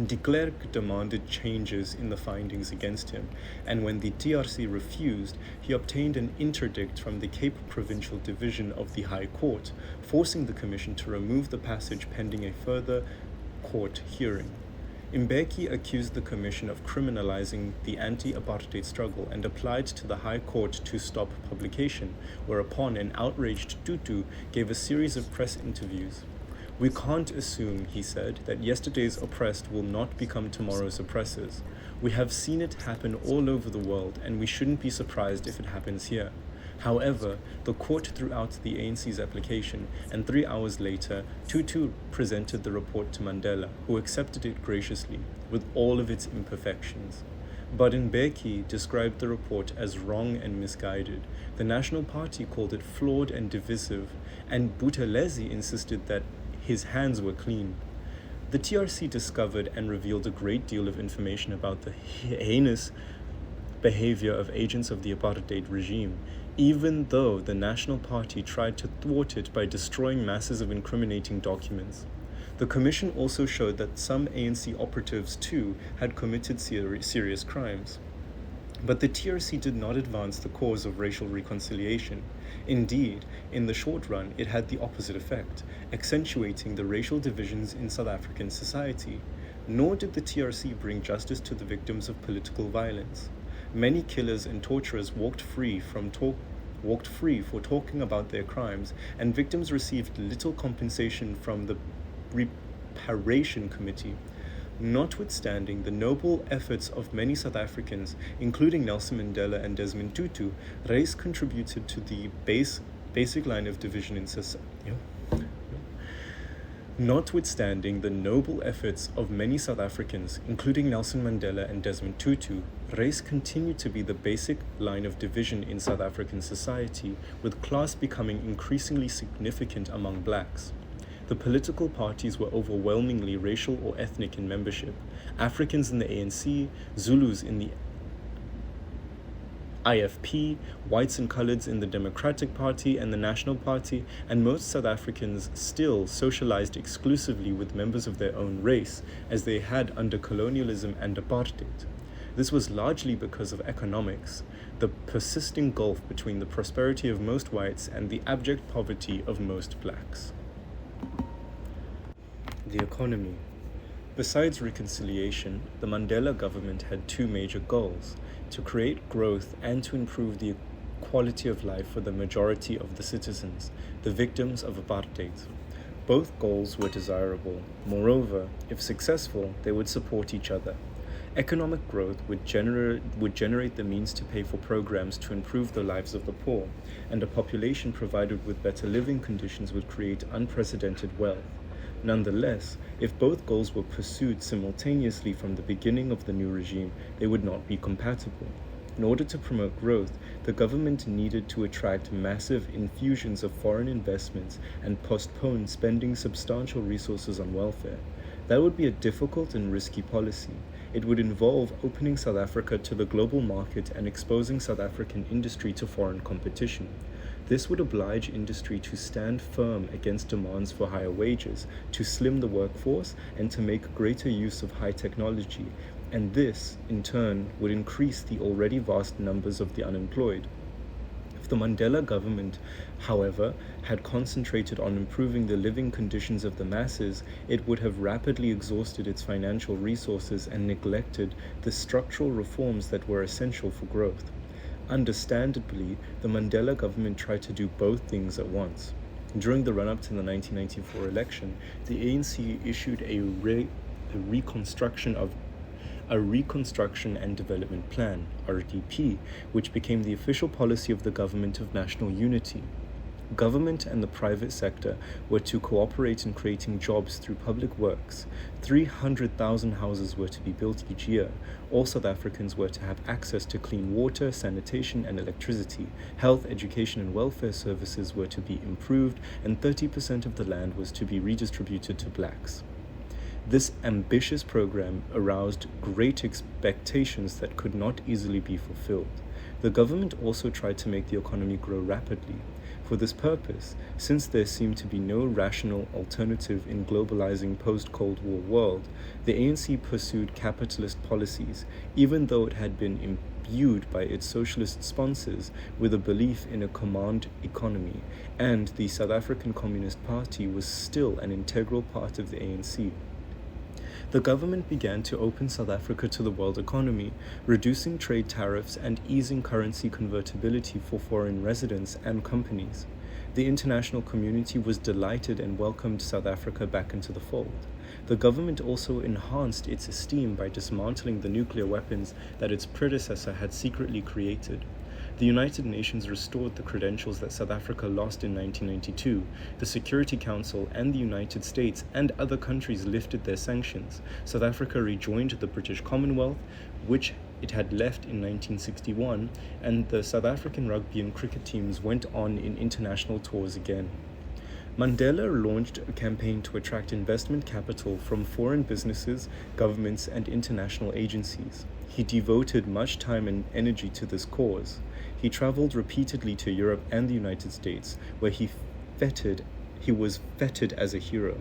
De Klerk demanded changes in the findings against him, and when the TRC refused, he obtained an interdict from the Cape Provincial Division of the High Court, forcing the Commission to remove the passage pending a further court hearing. Mbeki accused the Commission of criminalizing the anti-apartheid struggle and applied to the High Court to stop publication, whereupon an outraged Tutu gave a series of press interviews. "We can't assume," he said, "that yesterday's oppressed will not become tomorrow's oppressors. We have seen it happen all over the world, and we shouldn't be surprised if it happens here." However, the court threw out the ANC's application, and 3 hours later, Tutu presented the report to Mandela, who accepted it graciously, with all of its imperfections. But Mbeki described the report as wrong and misguided. The National Party called it flawed and divisive, and Buthelezi insisted that his hands were clean. The TRC discovered and revealed a great deal of information about the heinous behavior of agents of the apartheid regime, even though the National Party tried to thwart it by destroying masses of incriminating documents. The commission also showed that some ANC operatives, too, had committed serious crimes. But the TRC did not advance the cause of racial reconciliation. Indeed, in the short run, it had the opposite effect, accentuating the racial divisions in South African society. Nor did the TRC bring justice to the victims of political violence. Many killers and torturers walked free for talking about their crimes, and victims received little compensation from the Reparation Committee. Notwithstanding the noble efforts of many South Africans, including Nelson Mandela and Desmond Tutu, race contributed to the basic line of division in society. Notwithstanding the noble efforts of many South Africans, including Nelson Mandela and Desmond Tutu, race continued to be the basic line of division in South African society, with class becoming increasingly significant among blacks. The political parties were overwhelmingly racial or ethnic in membership. Africans in the ANC, Zulus in the IFP, whites and coloureds in the Democratic Party and the National Party, and most South Africans still socialized exclusively with members of their own race, as they had under colonialism and apartheid. This was largely because of economics, the persisting gulf between the prosperity of most whites and the abject poverty of most blacks. The economy. Besides reconciliation, the Mandela government had two major goals: to create growth and to improve the quality of life for the majority of the citizens, the victims of apartheid. Both goals were desirable. Moreover, if successful, they would support each other. Economic growth would generate the means to pay for programs to improve the lives of the poor, and a population provided with better living conditions would create unprecedented wealth. Nonetheless, if both goals were pursued simultaneously from the beginning of the new regime, they would not be compatible. In order to promote growth, the government needed to attract massive infusions of foreign investments and postpone spending substantial resources on welfare. That would be a difficult and risky policy. It would involve opening South Africa to the global market and exposing South African industry to foreign competition. This would oblige industry to stand firm against demands for higher wages, to slim the workforce, and to make greater use of high technology, and this, in turn, would increase the already vast numbers of the unemployed. If the Mandela government, however, had concentrated on improving the living conditions of the masses, it would have rapidly exhausted its financial resources and neglected the structural reforms that were essential for growth. Understandably, the Mandela government tried to do both things at once. During the run-up to the 1994 election, the ANC issued a reconstruction and development plan, RDP, which became the official policy of the Government of National Unity. Government and the private sector were to cooperate in creating jobs through public works. 300,000 houses were to be built each year. All South Africans were to have access to clean water, sanitation, and electricity. Health, education, and welfare services were to be improved, and 30% of the land was to be redistributed to blacks. This ambitious program aroused great expectations that could not easily be fulfilled. The government also tried to make the economy grow rapidly. For this purpose, since there seemed to be no rational alternative in globalizing post-Cold War world, the ANC pursued capitalist policies, even though it had been imbued by its socialist sponsors with a belief in a command economy, and the South African Communist Party was still an integral part of the ANC. The government began to open South Africa to the world economy, reducing trade tariffs and easing currency convertibility for foreign residents and companies. The international community was delighted and welcomed South Africa back into the fold. The government also enhanced its esteem by dismantling the nuclear weapons that its predecessor had secretly created. The United Nations restored the credentials that South Africa lost in 1992. The Security Council and the United States and other countries lifted their sanctions. South Africa rejoined the British Commonwealth, which it had left in 1961, and the South African rugby and cricket teams went on in international tours again. Mandela launched a campaign to attract investment capital from foreign businesses, governments, and international agencies. He devoted much time and energy to this cause. He traveled repeatedly to Europe and the United States, where he was feted as a hero.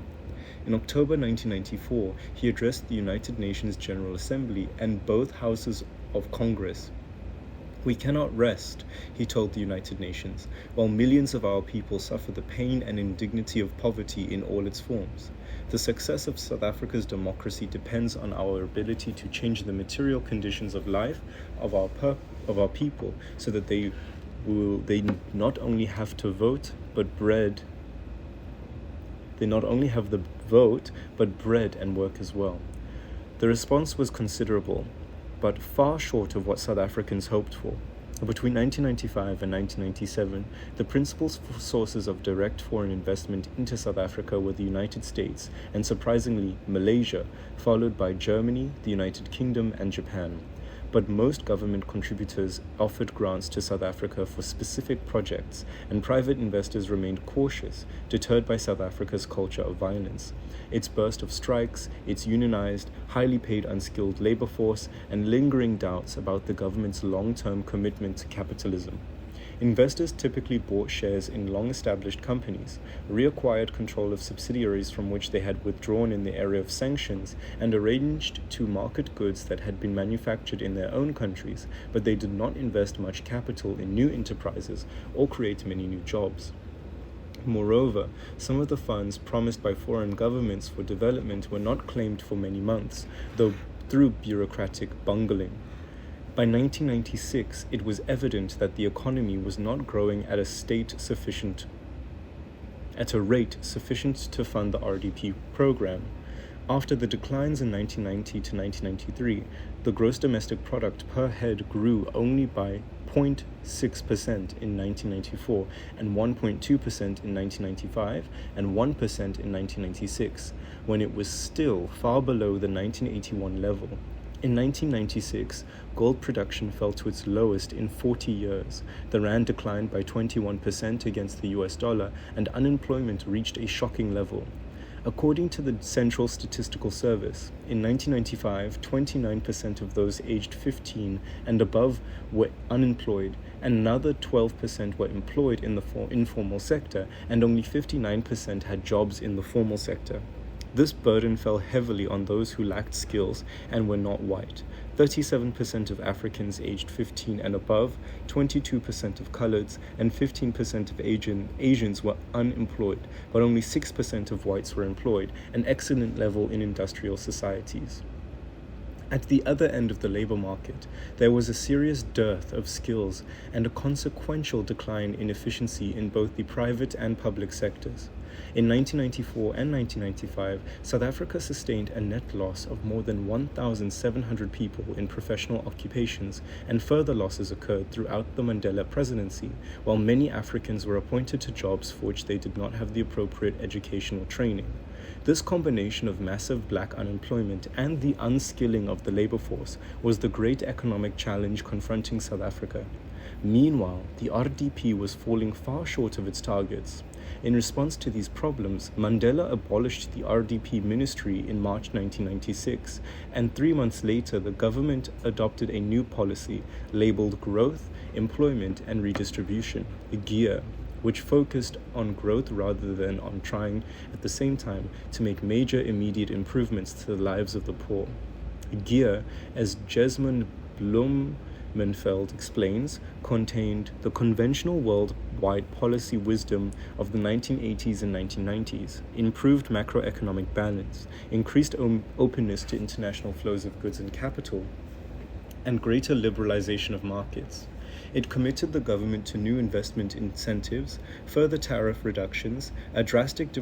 In October 1994, he addressed the United Nations General Assembly and both houses of Congress. "We cannot rest," he told the United Nations, "while millions of our people suffer the pain and indignity of poverty in all its forms. The success of South Africa's democracy depends on our ability to change the material conditions of life of our people so that they not only have the vote, but bread and work as well." The response was considerable, but far short of what South Africans hoped for. Between 1995 and 1997, the principal sources of direct foreign investment into South Africa were the United States and, surprisingly, Malaysia, followed by Germany, the United Kingdom, and Japan. but most government contributors offered grants to South Africa for specific projects, and private investors remained cautious, deterred by South Africa's culture of violence, its burst of strikes, its unionized, highly paid unskilled labor force, and lingering doubts about the government's long-term commitment to capitalism. Investors typically bought shares in long-established companies, reacquired control of subsidiaries from which they had withdrawn in the area of sanctions, and arranged to market goods that had been manufactured in their own countries, but they did not invest much capital in new enterprises or create many new jobs. Moreover, some of the funds promised by foreign governments for development were not claimed for many months, though through bureaucratic bungling. By 1996, it was evident that the economy was not growing at a rate sufficient to fund the RDP program. After the declines in 1990 to 1993, the gross domestic product per head grew only by 0.6% in 1994 and 1.2% in 1995 and 1% in 1996, when it was still far below the 1981 level. In 1996, gold production fell to its lowest in 40 years. The rand declined by 21% against the US dollar, and unemployment reached a shocking level. According to the Central Statistical Service, in 1995, 29% of those aged 15 and above were unemployed, and another 12% were employed in the informal sector, and only 59% had jobs in the formal sector. This burden fell heavily on those who lacked skills and were not white. 37% of Africans aged 15 and above, 22% of coloreds, and 15% of Asians were unemployed, but only 6% of whites were employed, an excellent level in industrial societies. At the other end of the labor market, there was a serious dearth of skills and a consequential decline in efficiency in both the private and public sectors. In 1994 and 1995, South Africa sustained a net loss of more than 1,700 people in professional occupations, and further losses occurred throughout the Mandela presidency, while many Africans were appointed to jobs for which they did not have the appropriate educational training. This combination of massive black unemployment and the unskilling of the labor force was the great economic challenge confronting South Africa. Meanwhile, the RDP was falling far short of its targets. In response to these problems, Mandela abolished the RDP ministry in March 1996, and 3 months later the government adopted a new policy labeled Growth, Employment and Redistribution, GEAR, which focused on growth rather than on trying at the same time to make major immediate improvements to the lives of the poor. GEAR, as Jesmond Blumenfeld explains, contained the conventional worldwide policy wisdom of the 1980s and 1990s, improved macroeconomic balance, increased openness to international flows of goods and capital, and greater liberalization of markets. It committed the government to new investment incentives, further tariff reductions, a drastic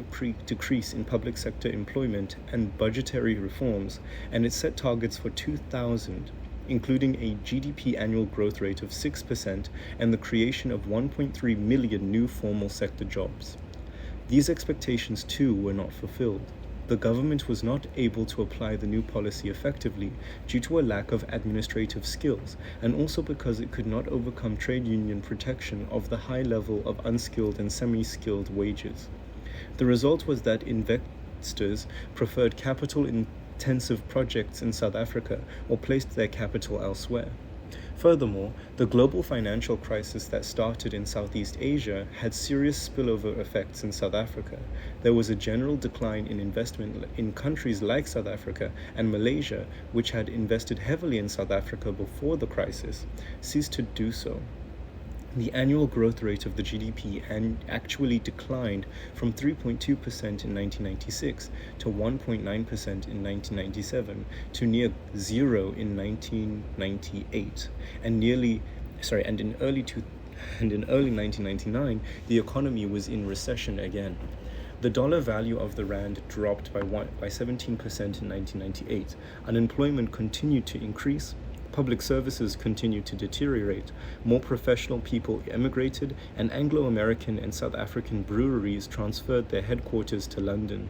decrease in public sector employment, and budgetary reforms, and it set targets for 2000, including a GDP annual growth rate of 6% and the creation of 1.3 million new formal sector jobs. These expectations, too, were not fulfilled. The government was not able to apply the new policy effectively due to a lack of administrative skills, and also because it could not overcome trade union protection of the high level of unskilled and semi-skilled wages. The result was that investors preferred capital-intensive projects in South Africa or placed their capital elsewhere. Furthermore, the global financial crisis that started in Southeast Asia had serious spillover effects in South Africa. There was a general decline in investment in countries like South Africa, and Malaysia, which had invested heavily in South Africa before the crisis, ceased to do so. The annual growth rate of the GDP actually declined from 3.2% in 1996 to 1.9% in 1997 to near zero in 1998, and in early 1999 the economy was in recession again. The dollar value of the rand dropped by 17% in 1998. Unemployment continued to increase. Public services continued to deteriorate, more professional people emigrated, and Anglo-American and South African breweries transferred their headquarters to London.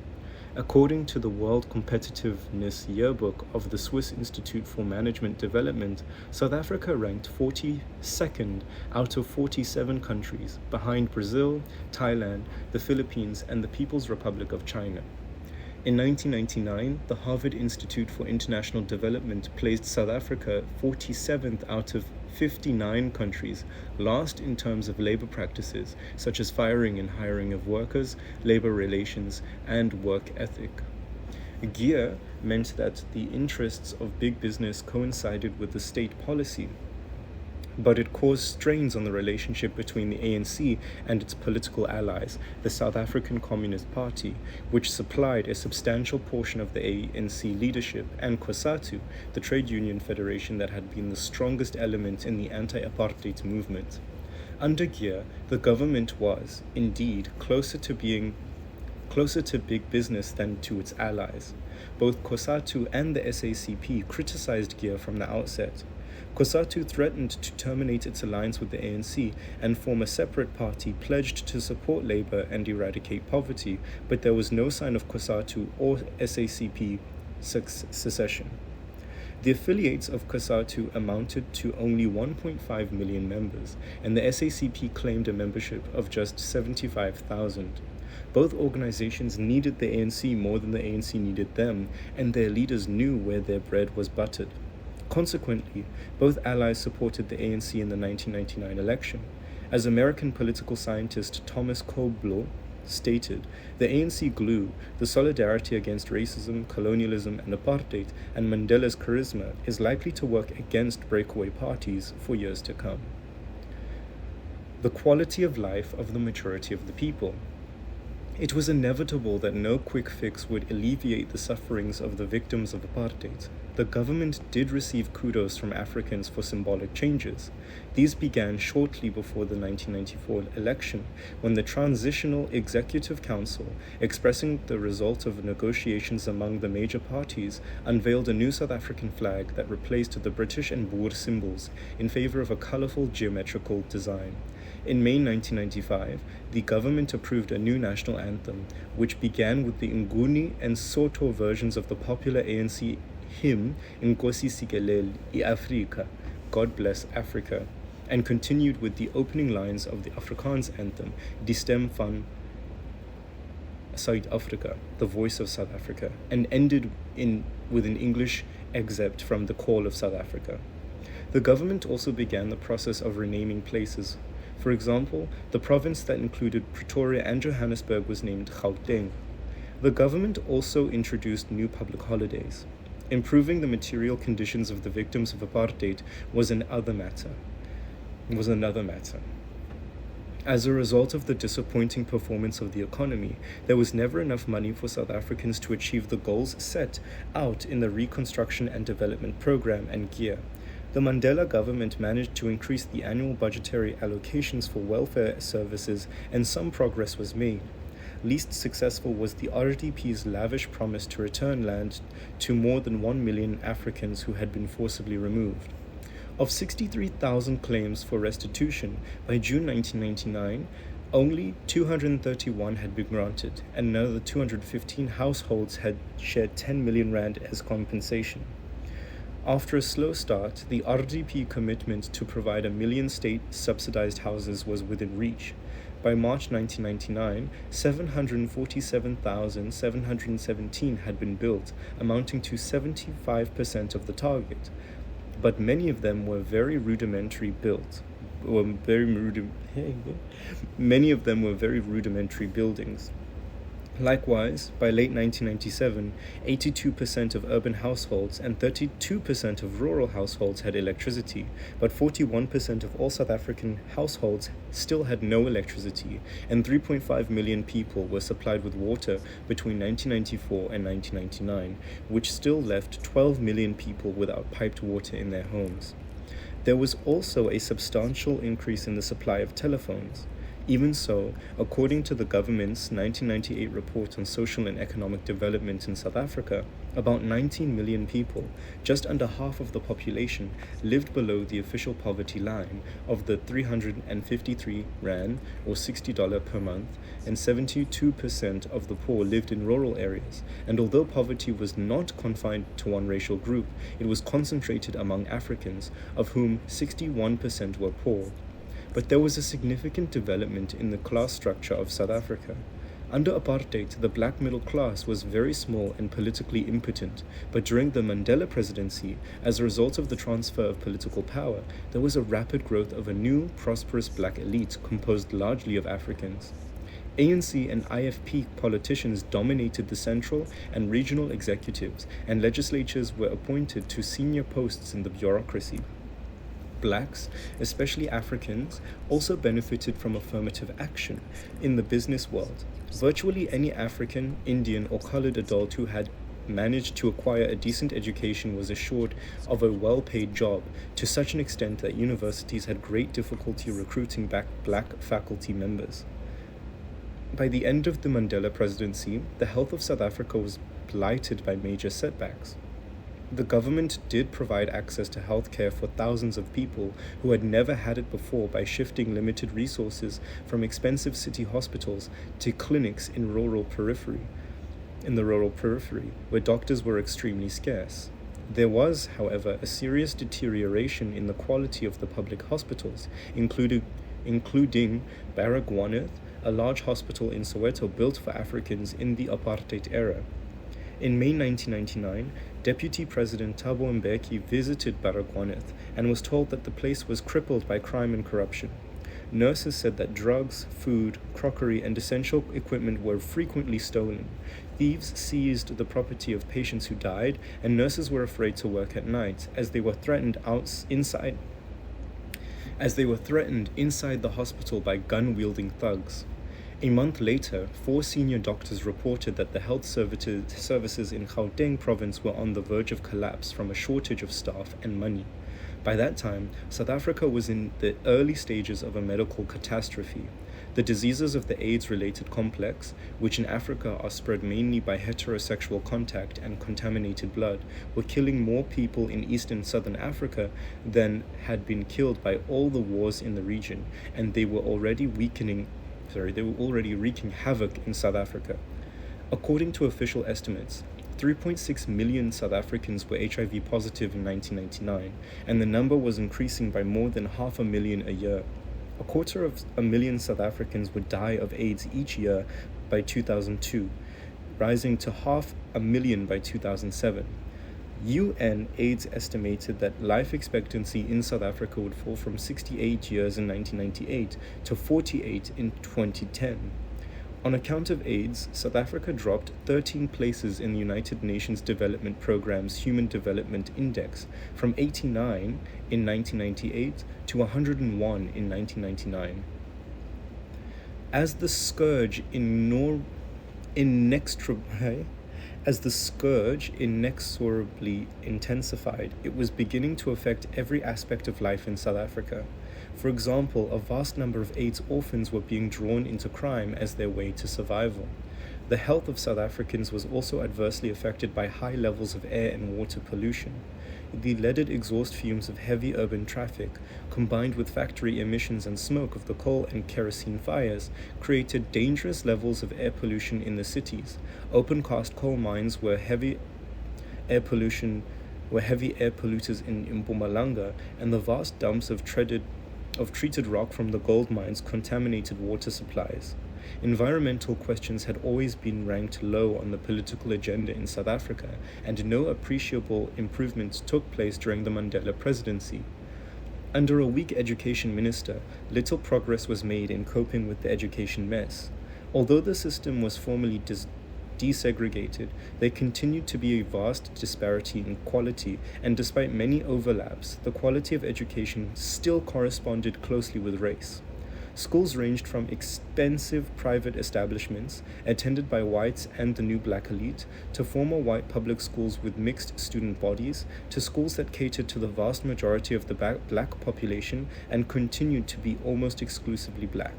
According to the World Competitiveness Yearbook of the Swiss Institute for Management Development, South Africa ranked 42nd out of 47 countries, behind Brazil, Thailand, the Philippines, and the People's Republic of China. In 1999, the Harvard Institute for International Development placed South Africa 47th out of 59 countries, last in terms of labor practices, such as firing and hiring of workers, labor relations, and work ethic. GIA meant that the interests of big business coincided with the state policy, but it caused strains on the relationship between the ANC and its political allies, the South African Communist Party, which supplied a substantial portion of the ANC leadership, and COSATU, the trade union federation that had been the strongest element in the anti-apartheid movement. Under GIA, the government was, indeed, closer to big business than to its allies. Both COSATU and the SACP criticized GIA from the outset. COSATU threatened to terminate its alliance with the ANC and form a separate party pledged to support labor and eradicate poverty, but there was no sign of COSATU or SACP secession. The affiliates of COSATU amounted to only 1.5 million members, and the SACP claimed a membership of just 75,000. Both organizations needed the ANC more than the ANC needed them, and their leaders knew where their bread was buttered. Consequently, both allies supported the ANC in the 1999 election. As American political scientist Thomas Koblow stated, the ANC glue, the solidarity against racism, colonialism, and apartheid, and Mandela's charisma is likely to work against breakaway parties for years to come. The quality of life of the majority of the people. It was inevitable that no quick fix would alleviate the sufferings of the victims of apartheid. The government did receive kudos from Africans for symbolic changes. These began shortly before the 1994 election, when the Transitional Executive Council, expressing the result of negotiations among the major parties, unveiled a new South African flag that replaced the British and Boer symbols in favor of a colorful geometrical design. In May 1995, the government approved a new national anthem, which began with the Nguni and Sotho versions of the popular ANC hymn Nkosi Sikelel iAfrika, God Bless Africa, and continued with the opening lines of the Afrikaans anthem, Die Stem van Suid-Afrika, the voice of South Africa, and ended with an English excerpt from the Call of South Africa. The government also began the process of renaming places. For example, the province that included Pretoria and Johannesburg was named Gauteng. The government also introduced new public holidays. Improving the material conditions of the victims of apartheid was another matter. As a result of the disappointing performance of the economy, there was never enough money for South Africans to achieve the goals set out in the Reconstruction and Development Program and GIA. The Mandela government managed to increase the annual budgetary allocations for welfare services, and some progress was made. Least successful was the RDP's lavish promise to return land to more than 1 million Africans who had been forcibly removed. Of 63,000 claims for restitution, by June 1999, only 231 had been granted, and another 215 households had shared 10 million rand as compensation. After a slow start, the RDP commitment to provide 1 million state-subsidized houses was within reach. By March 1999, 747,717 had been built, amounting to 75% of the target. But many of them were very rudimentary buildings. Likewise, by late 1997, 82% of urban households and 32% of rural households had electricity, but 41% of all South African households still had no electricity, and 3.5 million people were supplied with water between 1994 and 1999, which still left 12 million people without piped water in their homes. There was also a substantial increase in the supply of telephones. Even so, according to the government's 1998 report on social and economic development in South Africa, about 19 million people, just under half of the population, lived below the official poverty line of the 353 rand or $60 per month, and 72% of the poor lived in rural areas. And although poverty was not confined to one racial group, it was concentrated among Africans, of whom 61% were poor. But there was a significant development in the class structure of South Africa. Under apartheid, the black middle class was very small and politically impotent, but during the Mandela presidency, as a result of the transfer of political power, there was a rapid growth of a new, prosperous black elite composed largely of Africans. ANC and IFP politicians dominated the central and regional executives, and legislatures were appointed to senior posts in the bureaucracy. Blacks, especially Africans, also benefited from affirmative action in the business world. Virtually any African, Indian, or colored adult who had managed to acquire a decent education was assured of a well-paid job, to such an extent that universities had great difficulty recruiting black faculty members. By the end of the Mandela presidency, the health of South Africa was blighted by major setbacks. The government did provide access to health care for thousands of people who had never had it before by shifting limited resources from expensive city hospitals to clinics in the rural periphery, where doctors were extremely scarce. There was, however, a serious deterioration in the quality of the public hospitals, including Baragwanath, a large hospital in Soweto built for Africans in the apartheid era. In May 1999, Deputy President Thabo Mbeki visited Baragwanath and was told that the place was crippled by crime and corruption. Nurses said that drugs, food, crockery, and essential equipment were frequently stolen. Thieves seized the property of patients who died, and nurses were afraid to work at night as they were threatened inside the hospital by gun-wielding thugs. A month later, 4 senior doctors reported that the health services in Gauteng province were on the verge of collapse from a shortage of staff and money. By that time, South Africa was in the early stages of a medical catastrophe. The diseases of the AIDS-related complex, which in Africa are spread mainly by heterosexual contact and contaminated blood, were killing more people in East and Southern Africa than had been killed by all the wars in the region, and they were already wreaking havoc in South Africa. According to official estimates, 3.6 million South Africans were HIV positive in 1999, and the number was increasing by more than 500,000 a year. 250,000 South Africans would die of AIDS each year by 2002, rising to 500,000 by 2007. UN AIDS estimated that life expectancy in South Africa would fall from 68 years in 1998 to 48 in 2010. On account of AIDS, South Africa dropped 13 places in the United Nations Development Programme's Human Development Index, from 89 in 1998 to 101 in 1999. As the scourge inexorably intensified, it was beginning to affect every aspect of life in South Africa. For example, a vast number of AIDS orphans were being drawn into crime as their way to survival. The health of South Africans was also adversely affected by high levels of air and water pollution. The leaded exhaust fumes of heavy urban traffic, combined with factory emissions and smoke of the coal and kerosene fires, created dangerous levels of air pollution in the cities. Open-cast coal mines were heavy air polluters in Mpumalanga, and the vast dumps of treated rock from the gold mines contaminated water supplies. Environmental questions had always been ranked low on the political agenda in South Africa, and no appreciable improvements took place during the Mandela presidency. Under a weak education minister, little progress was made in coping with the education mess. Although the system was formally desegregated, there continued to be a vast disparity in quality, and despite many overlaps, the quality of education still corresponded closely with race. Schools ranged from expensive private establishments attended by whites and the new black elite, to former white public schools with mixed student bodies, to schools that catered to the vast majority of the black population and continued to be almost exclusively black.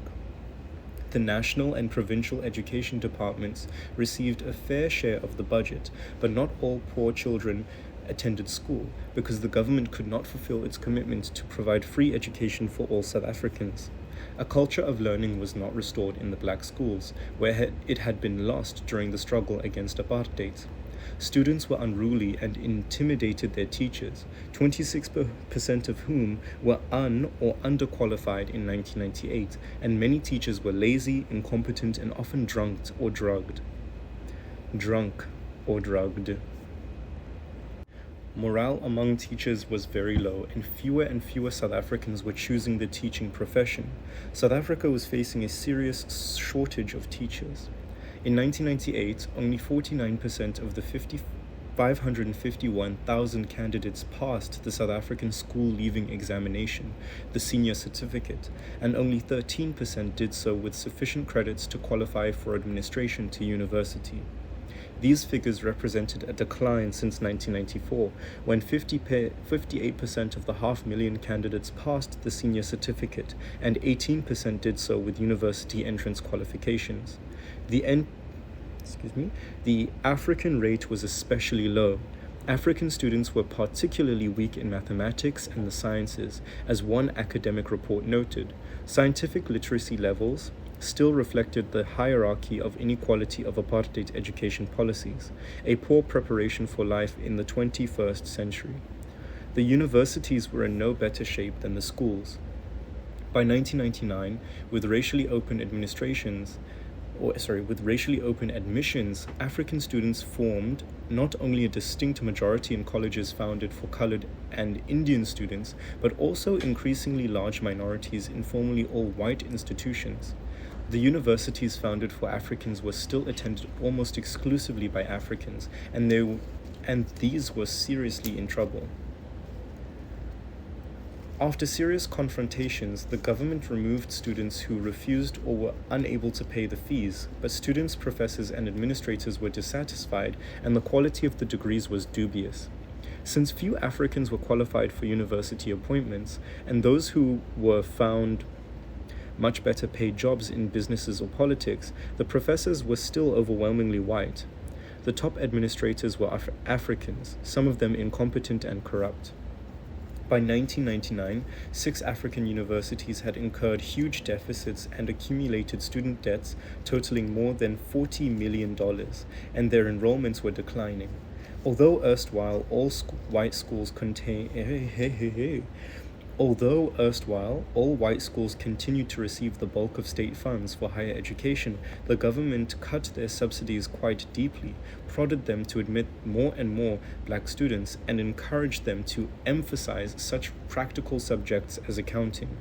The national and provincial education departments received a fair share of the budget, but not all poor children attended school because the government could not fulfill its commitment to provide free education for all South Africans. A culture of learning was not restored in the black schools, where it had been lost during the struggle against apartheid. Students were unruly and intimidated their teachers, 26% of whom were or underqualified in 1998, and many teachers were lazy, incompetent, and often drunk or drugged. Morale among teachers was very low, and fewer South Africans were choosing the teaching profession. South Africa was facing a serious shortage of teachers. In 1998, only 49% of the 551,000 candidates passed the South African School Leaving Examination, the senior certificate, and only 13% did so with sufficient credits to qualify for administration to university. These figures represented a decline since 1994, when 58% of the 500,000 candidates passed the senior certificate, and 18% did so with university entrance qualifications. The African rate was especially low. African students were particularly weak in mathematics and the sciences, as one academic report noted. Scientific literacy levels still reflected the hierarchy of inequality of apartheid education policies, a poor preparation for life in the 21st century. The universities were in no better shape than the schools. By 1999, with racially open admissions, African students formed not only a distinct majority in colleges founded for colored and Indian students, but also increasingly large minorities in formerly all-white institutions. The universities founded for Africans were still attended almost exclusively by Africans, and these were seriously in trouble. After serious confrontations, the government removed students who refused or were unable to pay the fees, but students, professors, and administrators were dissatisfied, and the quality of the degrees was dubious. Since few Africans were qualified for university appointments, and those who were found much better paid jobs in businesses or politics, the professors were still overwhelmingly white. The top administrators were Africans, some of them incompetent and corrupt. By 1999, 6 African universities had incurred huge deficits and accumulated student debts totaling more than $40 million, and their enrollments were declining. Although erstwhile all white schools continued to receive the bulk of state funds for higher education, the government cut their subsidies quite deeply, prodded them to admit more and more black students, and encouraged them to emphasize such practical subjects as accounting.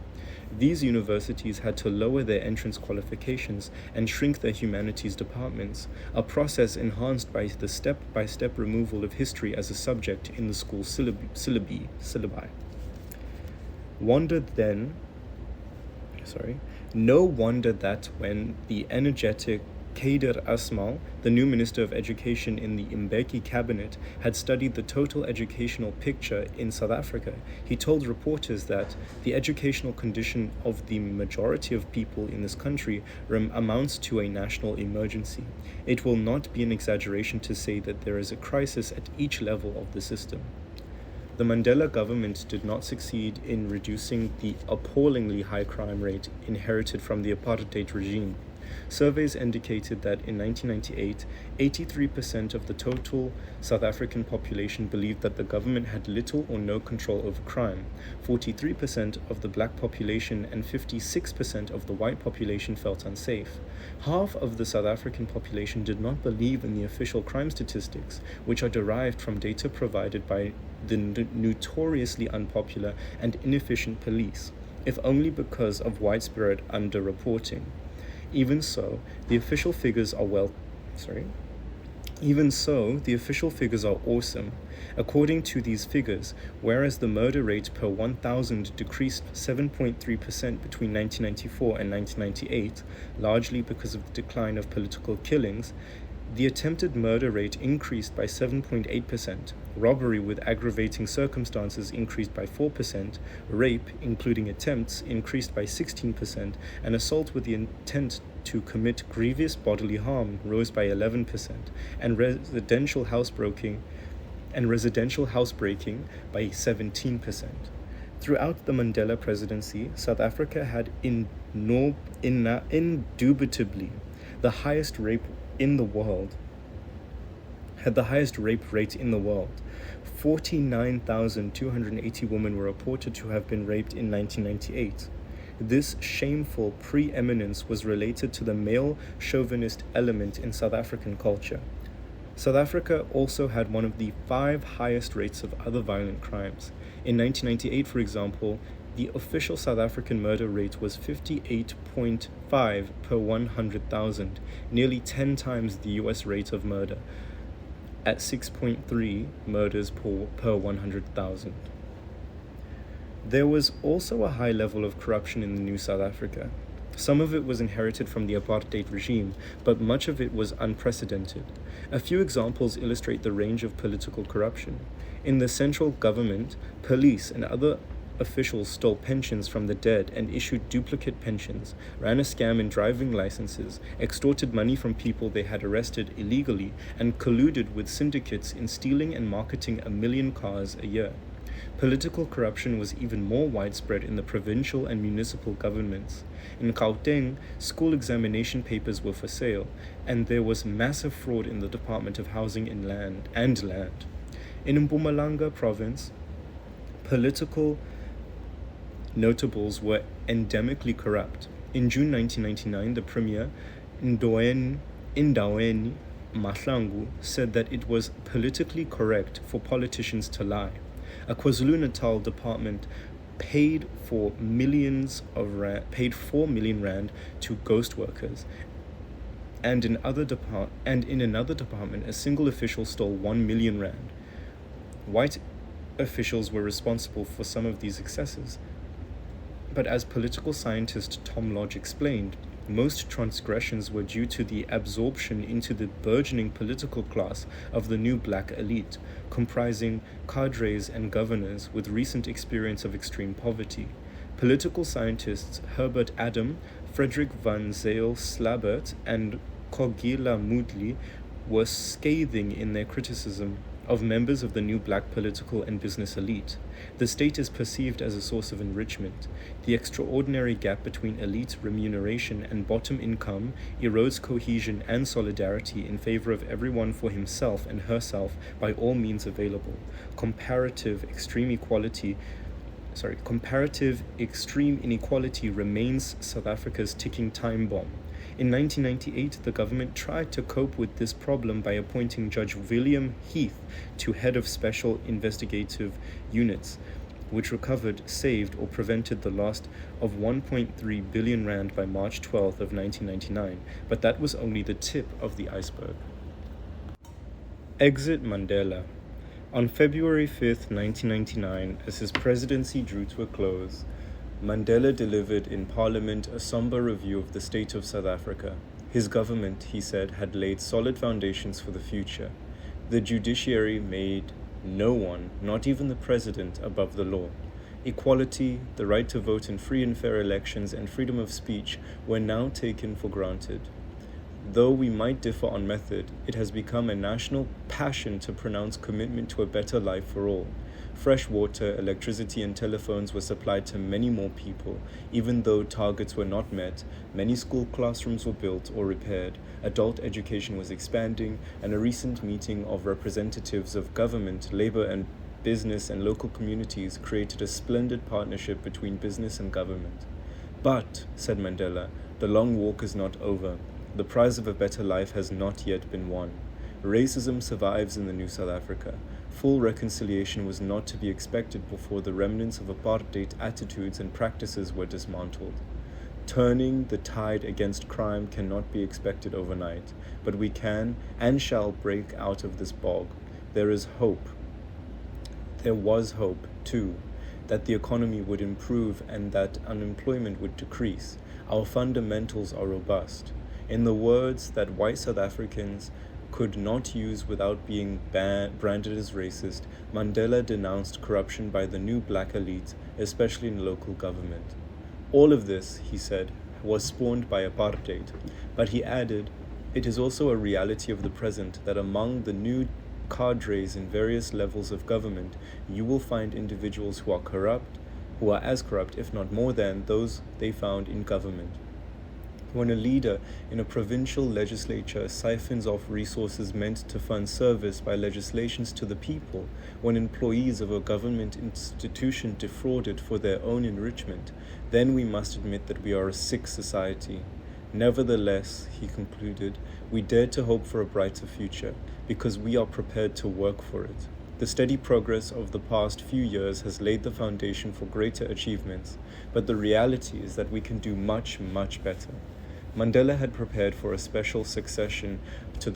These universities had to lower their entrance qualifications and shrink their humanities departments, a process enhanced by the step-by-step removal of history as a subject in the school syllabi. No wonder that when the energetic Kader Asmal, the new Minister of Education in the Mbeki cabinet, had studied the total educational picture in South Africa, he told reporters that the educational condition of the majority of people in this country amounts to a national emergency. It will not be an exaggeration to say that there is a crisis at each level of the system. The Mandela government did not succeed in reducing the appallingly high crime rate inherited from the apartheid regime. Surveys indicated that in 1998, 83% of the total South African population believed that the government had little or no control over crime. 43% of the black population and 56% of the white population felt unsafe. Half of the South African population did not believe in the official crime statistics, which are derived from data provided by the notoriously unpopular and inefficient police, if only because of widespread underreporting. Even so, the official figures are awesome. According to these figures, whereas the murder rate per 1,000 decreased 7.3% between 1994 and 1998, largely because of the decline of political killings, the attempted murder rate increased by 7.8%, robbery with aggravating circumstances increased by 4%, rape, including attempts, increased by 16%, and assault with the intent to commit grievous bodily harm rose by 11%, and residential housebreaking by 17%. Throughout the Mandela presidency, South Africa had indubitably the highest rape rate in the world. 49,280 women were reported to have been raped in 1998. This shameful preeminence was related to the male chauvinist element in South African culture. South Africa also had one of the 5 highest rates of other violent crimes. In 1998, for example, the official South African murder rate was 58.5 per 100,000, nearly 10 times the US rate of murder, at 6.3 murders per 100,000. There was also a high level of corruption in the new South Africa. Some of it was inherited from the apartheid regime, but much of it was unprecedented. A few examples illustrate the range of political corruption. In the central government, police and other officials stole pensions from the dead and issued duplicate pensions, ran a scam in driving licenses, extorted money from people they had arrested illegally, and colluded with syndicates in stealing and marketing 1 million cars a year. Political corruption was even more widespread in the provincial and municipal governments. In Gauteng, school examination papers were for sale, and there was massive fraud in the Department of Housing and Land. In Mpumalanga province, political notables were endemically corrupt. In June 1999, the premier, Indaweni Mahlangu, said that it was politically correct for politicians to lie. A KwaZulu-Natal department paid 4 million rand to ghost workers, and in another department, a single official stole 1 million rand. White officials were responsible for some of these excesses, but as political scientist Tom Lodge explained, most transgressions were due to the absorption into the burgeoning political class of the new black elite, comprising cadres and governors with recent experience of extreme poverty. Political scientists Herbert Adam, Frederick van Zyl Slabbert, and Kogila Moodley were scathing in their criticism of members of the new black political and business elite. The state is perceived as a source of enrichment. The extraordinary gap between elite remuneration and bottom income erodes cohesion and solidarity in favor of everyone for himself and herself by all means available. Comparative extreme inequality remains South Africa's ticking time bomb. In 1998, the government tried to cope with this problem by appointing Judge William Heath to head of special investigative units, which saved or prevented the loss of 1.3 billion rand by March 12th of 1999, but that was only the tip of the iceberg. Exit Mandela. On February 5th, 1999, as his presidency drew to a close, Mandela delivered in Parliament a somber review of the state of South Africa. His government, he said, had laid solid foundations for the future. The judiciary made no one, not even the president, above the law. Equality, the right to vote in free and fair elections, and freedom of speech were now taken for granted. Though we might differ on method, it has become a national passion to pronounce commitment to a better life for all. Fresh water, electricity, and telephones were supplied to many more people. Even though targets were not met, many school classrooms were built or repaired, adult education was expanding, and a recent meeting of representatives of government, labor, and business and local communities created a splendid partnership between business and government. But, said Mandela, the long walk is not over. The prize of a better life has not yet been won. Racism survives in the new South Africa. Full reconciliation was not to be expected before the remnants of apartheid attitudes and practices were dismantled. Turning the tide against crime cannot be expected overnight, but we can and shall break out of this bog. There is hope. There was hope, too, that the economy would improve and that unemployment would decrease. Our fundamentals are robust. In the words that white South Africans could not use without being branded as racist, Mandela denounced corruption by the new black elite, especially in local government. All of this, he said, was spawned by apartheid, but he added, "It is also a reality of the present that among the new cadres in various levels of government, you will find individuals who are as corrupt, if not more than, those they found in government." When a leader in a provincial legislature siphons off resources meant to fund service by legislations to the people, when employees of a government institution defraud it for their own enrichment, then we must admit that we are a sick society. Nevertheless, he concluded, we dare to hope for a brighter future, because we are prepared to work for it. The steady progress of the past few years has laid the foundation for greater achievements, but the reality is that we can do much, much better. Mandela had prepared for a peaceful succession to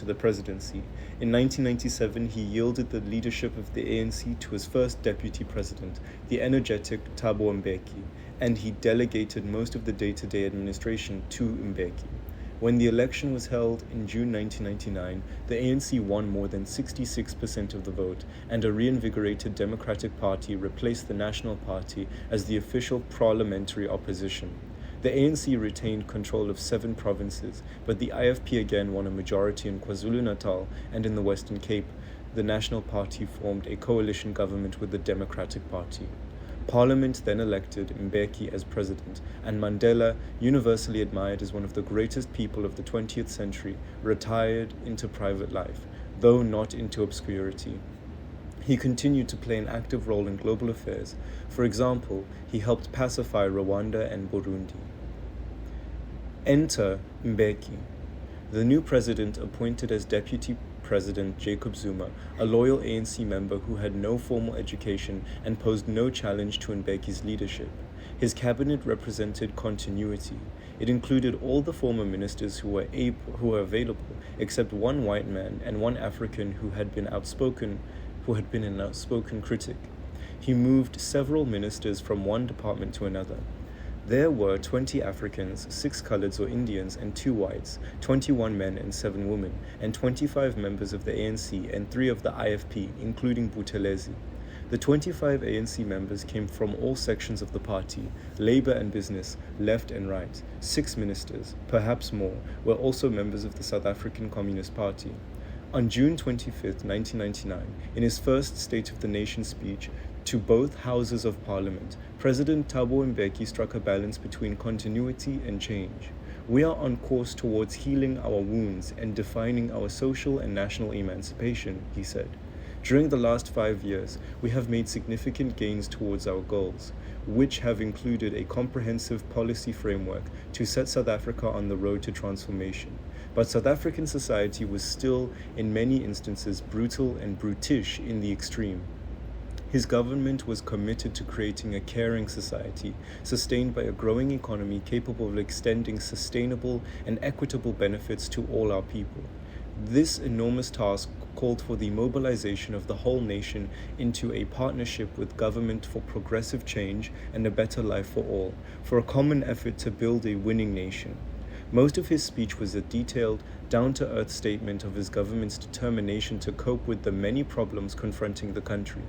the presidency. In 1997, he yielded the leadership of the ANC to his first deputy president, the energetic Thabo Mbeki, and he delegated most of the day-to-day administration to Mbeki. When the election was held in June 1999, the ANC won more than 66% of the vote, and a reinvigorated Democratic Party replaced the National Party as the official parliamentary opposition. The ANC retained control of 7 provinces, but the IFP again won a majority in KwaZulu-Natal and in the Western Cape. The National Party formed a coalition government with the Democratic Party. Parliament then elected Mbeki as president, and Mandela, universally admired as one of the greatest people of the 20th century, retired into private life, though not into obscurity. He continued to play an active role in global affairs. For example, he helped pacify Rwanda and Burundi. Enter Mbeki. The new president appointed as deputy President Jacob Zuma, a loyal ANC member who had no formal education and posed no challenge to Mbeki's leadership. His cabinet represented continuity. It included all the former ministers who were available, except one white man and one African who had been an outspoken critic. He moved several ministers from one department to another. There were 20 Africans, 6 coloreds or Indians, and 2 whites, 21 men and 7 women, and 25 members of the ANC and 3 of the IFP, including Buthelezi. The 25 ANC members came from all sections of the party, labor and business, left and right. 6 ministers, perhaps more, were also members of the South African Communist Party. On June 25, 1999, in his first State of the Nation speech to both houses of Parliament, President Thabo Mbeki struck a balance between continuity and change. We are on course towards healing our wounds and defining our social and national emancipation, he said. During the last 5 years, we have made significant gains towards our goals, which have included a comprehensive policy framework to set South Africa on the road to transformation. But South African society was still, in many instances, brutal and brutish in the extreme. His government was committed to creating a caring society, sustained by a growing economy capable of extending sustainable and equitable benefits to all our people. This enormous task called for the mobilization of the whole nation into a partnership with government for progressive change and a better life for all, for a common effort to build a winning nation. Most of his speech was a detailed, down-to-earth statement of his government's determination to cope with the many problems confronting the country.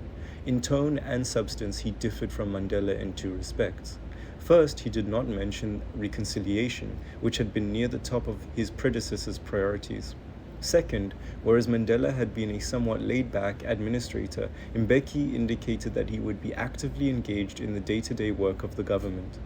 In tone and substance, he differed from Mandela in 2 respects. First, he did not mention reconciliation, which had been near the top of his predecessor's priorities. Second, whereas Mandela had been a somewhat laid-back administrator, Mbeki indicated that he would be actively engaged in the day-to-day work of the government.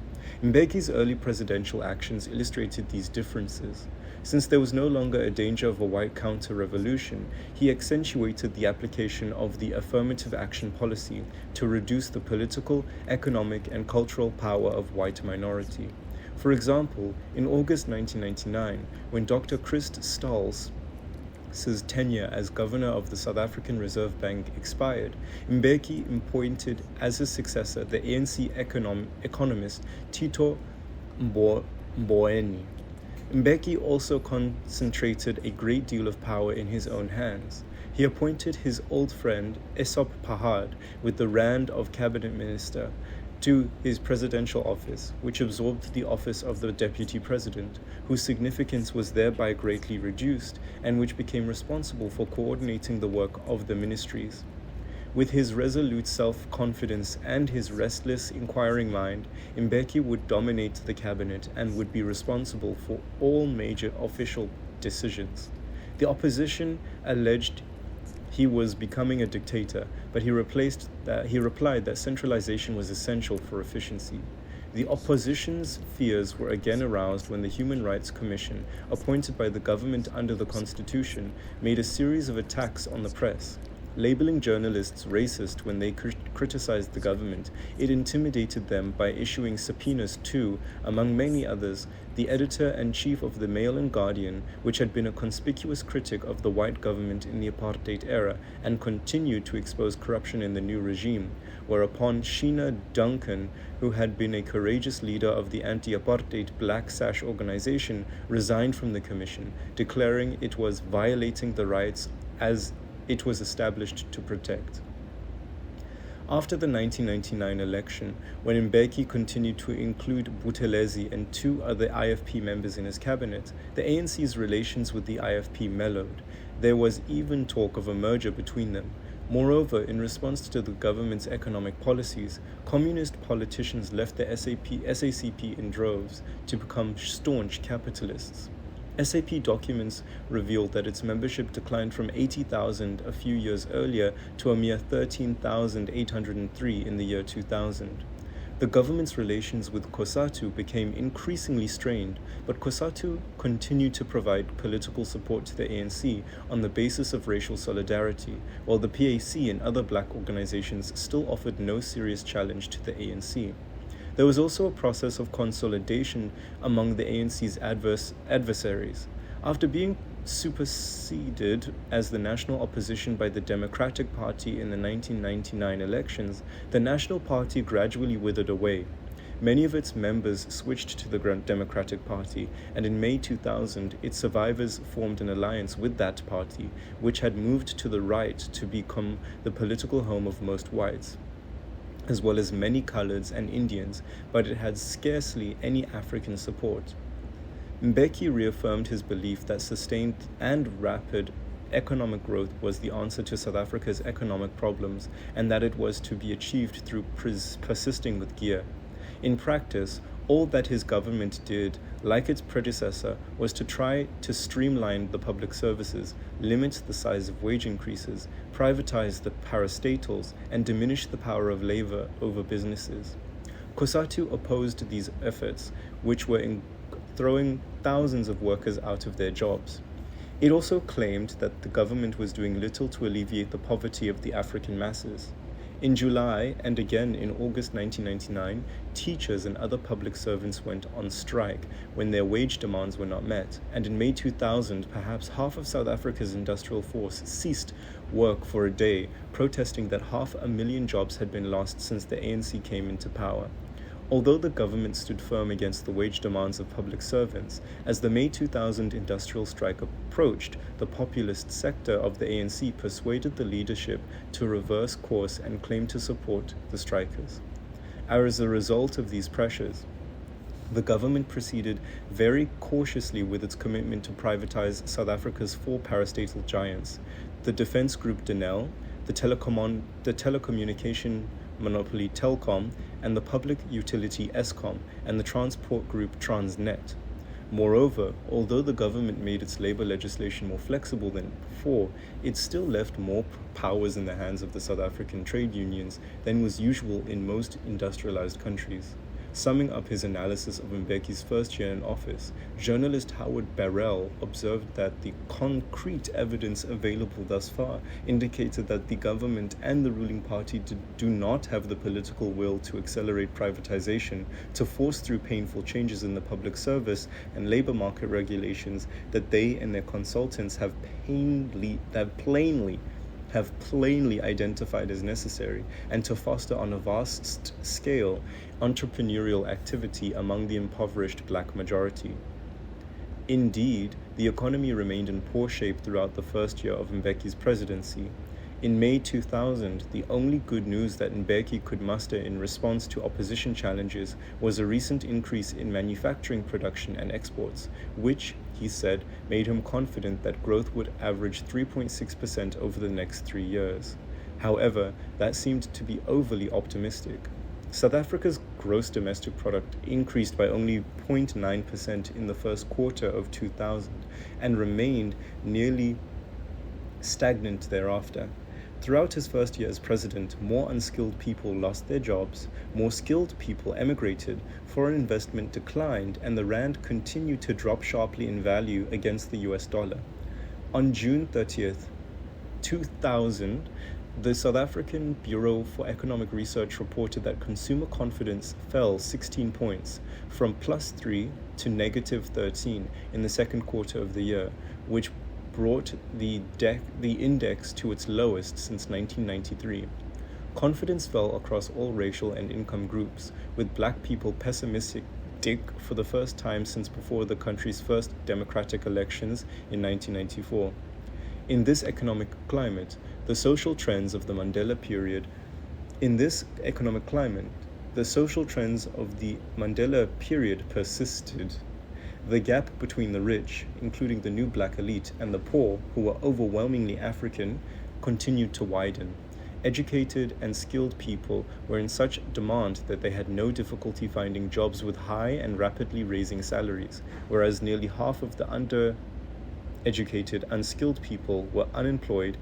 Mbeki's early presidential actions illustrated these differences. Since there was no longer a danger of a white counter-revolution, he accentuated the application of the affirmative action policy to reduce the political, economic, and cultural power of white minority. For example, in August 1999, when Dr. Christ Staal's tenure as governor of the South African Reserve Bank expired, Mbeki appointed as his successor the ANC economist Tito Mboweni. Mbeki also concentrated a great deal of power in his own hands. He appointed his old friend Esop Pahad with the Rand of cabinet minister to his presidential office, which absorbed the office of the deputy president, whose significance was thereby greatly reduced, and which became responsible for coordinating the work of the ministries. With his resolute self-confidence and his restless, inquiring mind, Mbeki would dominate the cabinet and would be responsible for all major official decisions. The opposition alleged he was becoming a dictator, but he replied that centralization was essential for efficiency. The opposition's fears were again aroused when the Human Rights Commission, appointed by the government under the Constitution, made a series of attacks on the press. Labeling journalists racist when they criticized the government, it intimidated them by issuing subpoenas to, among many others, the editor-in-chief of the Mail and Guardian, which had been a conspicuous critic of the white government in the apartheid era and continued to expose corruption in the new regime, whereupon Sheena Duncan, who had been a courageous leader of the anti-apartheid Black Sash organization, resigned from the commission, declaring it was violating the rights as it was established to protect. After the 1999 election, when Mbeki continued to include Buthelezi and two other IFP members in his cabinet, the ANC's relations with the IFP mellowed. There was even talk of a merger between them. Moreover, in response to the government's economic policies, communist politicians left the SACP in droves to become staunch capitalists. SAP documents revealed that its membership declined from 80,000 a few years earlier to a mere 13,803 in the year 2000. The government's relations with COSATU became increasingly strained, but COSATU continued to provide political support to the ANC on the basis of racial solidarity, while the PAC and other black organizations still offered no serious challenge to the ANC. There was also a process of consolidation among the ANC's adversaries. After being superseded as the national opposition by the Democratic Party in the 1999 elections, the National Party gradually withered away. Many of its members switched to the Democratic Party, and in May 2000, its survivors formed an alliance with that party, which had moved to the right to become the political home of most whites, as well as many coloreds and Indians, but it had scarcely any African support. Mbeki reaffirmed his belief that sustained and rapid economic growth was the answer to South Africa's economic problems, and that it was to be achieved through persisting with gear. In practice, all that his government did, like its predecessor, was to try to streamline the public services, limit the size of wage increases, privatize the parastatals, and diminish the power of labor over businesses. COSATU opposed these efforts, which were throwing thousands of workers out of their jobs. It also claimed that the government was doing little to alleviate the poverty of the African masses. In July and again in August 1999, teachers and other public servants went on strike when their wage demands were not met, and in May 2000, perhaps half of South Africa's industrial force ceased work for a day, protesting that 500,000 jobs had been lost since the ANC came into power. Although the government stood firm against the wage demands of public servants, as the May 2000 industrial strike approached, the populist sector of the ANC persuaded the leadership to reverse course and claim to support the strikers. As a result of these pressures, the government proceeded very cautiously with its commitment to privatize South Africa's four parastatal giants: the defense group Denel, the telecommunication monopoly Telkom, and the public utility Eskom, and the transport group Transnet. Moreover, although the government made its labor legislation more flexible than before, it still left more powers in the hands of the South African trade unions than was usual in most industrialized countries. Summing up his analysis of Mbeki's first year in office, journalist Howard Barrell observed that the concrete evidence available thus far indicated that the government and the ruling party do not have the political will to accelerate privatization, to force through painful changes in the public service and labor market regulations that they and their consultants have plainly identified as necessary, and to foster on a vast scale entrepreneurial activity among the impoverished black majority. Indeed, the economy remained in poor shape throughout the first year of Mbeki's presidency. In May 2000, the only good news that Mbeki could muster in response to opposition challenges was a recent increase in manufacturing production and exports, which, he said, made him confident that growth would average 3.6% over the next 3 years. However, that seemed to be overly optimistic. South Africa's gross domestic product increased by only 0.9% in the first quarter of 2000 and remained nearly stagnant thereafter. Throughout his first year as president, more unskilled people lost their jobs, more skilled people emigrated, foreign investment declined, and the rand continued to drop sharply in value against the US dollar. On June 30th, 2000, the South African Bureau for Economic Research reported that consumer confidence fell 16 points, from +3 to -13 in the second quarter of the year, which brought the index to its lowest since 1993. Confidence fell across all racial and income groups, with black people pessimistic for the first time since before the country's first democratic elections in 1994. In this economic climate, the social trends of the Mandela period persisted. The gap between the rich, including the new black elite, and the poor, who were overwhelmingly African, continued to widen. Educated and skilled people were in such demand that they had no difficulty finding jobs with high and rapidly raising salaries, whereas nearly half of the undereducated, unskilled people were unemployed,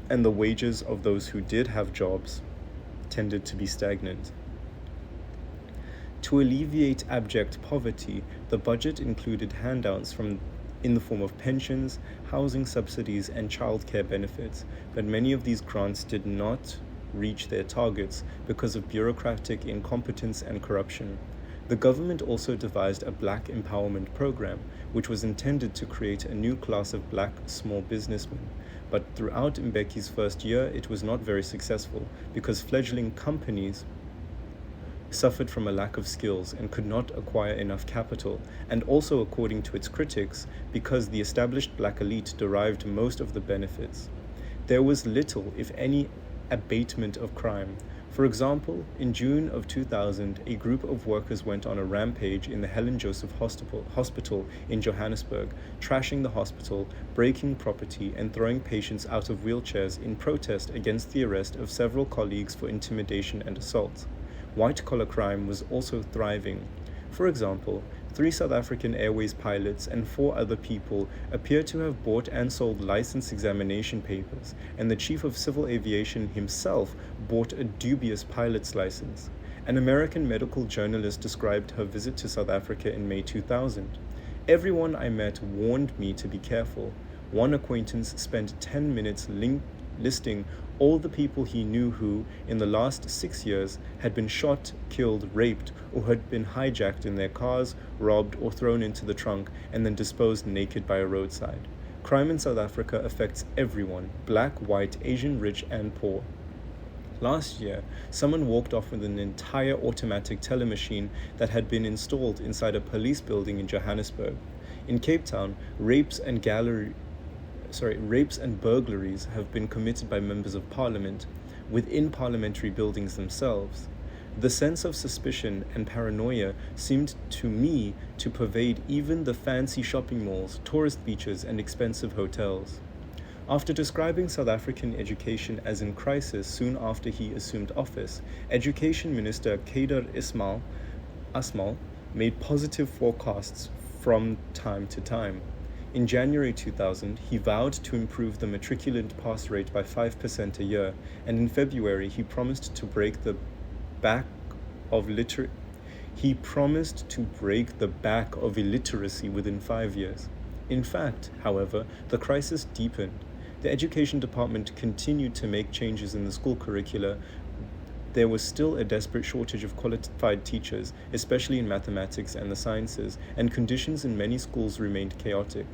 and the wages of those who did have jobs tended to be stagnant. To alleviate abject poverty, the budget included handouts in the form of pensions, housing subsidies, and childcare benefits, but many of these grants did not reach their targets because of bureaucratic incompetence and corruption. The government also devised a black empowerment program, which was intended to create a new class of black small businessmen. But throughout Mbeki's first year, it was not very successful because fledgling companies suffered from a lack of skills and could not acquire enough capital, and also, according to its critics, because the established black elite derived most of the benefits. There was little, if any, abatement of crime. For example, in June of 2000, a group of workers went on a rampage in the Helen Joseph Hospital in Johannesburg, trashing the hospital, breaking property, and throwing patients out of wheelchairs in protest against the arrest of several colleagues for intimidation and assault. White-collar crime was also thriving. For example, 3 South African Airways pilots and 4 other people appear to have bought and sold license examination papers, and the chief of civil aviation himself bought a dubious pilot's license. An American medical journalist described her visit to South Africa in May 2000. Everyone I met warned me to be careful. One acquaintance spent 10 minutes listing all the people he knew who, in the last 6 years, had been shot, killed, raped, or had been hijacked in their cars, robbed, or thrown into the trunk, and then disposed naked by a roadside. Crime in South Africa affects everyone, black, white, Asian, rich, and poor. Last year, someone walked off with an entire automatic teller machine that had been installed inside a police building in Johannesburg. In Cape Town, rapes and burglaries have been committed by members of parliament within parliamentary buildings themselves. The sense of suspicion and paranoia seemed to me to pervade even the fancy shopping malls, tourist beaches, and expensive hotels. After describing South African education as in crisis soon after he assumed office, Education Minister Kader Asmal made positive forecasts from time to time. In January 2000, he vowed to improve the matriculant pass rate by 5% a year, and in February he promised to break the back of illiteracy within 5 years. In fact, however, the crisis deepened. The Education Department continued to make changes in the school curricula. There was still a desperate shortage of qualified teachers, especially in mathematics and the sciences, and conditions in many schools remained chaotic.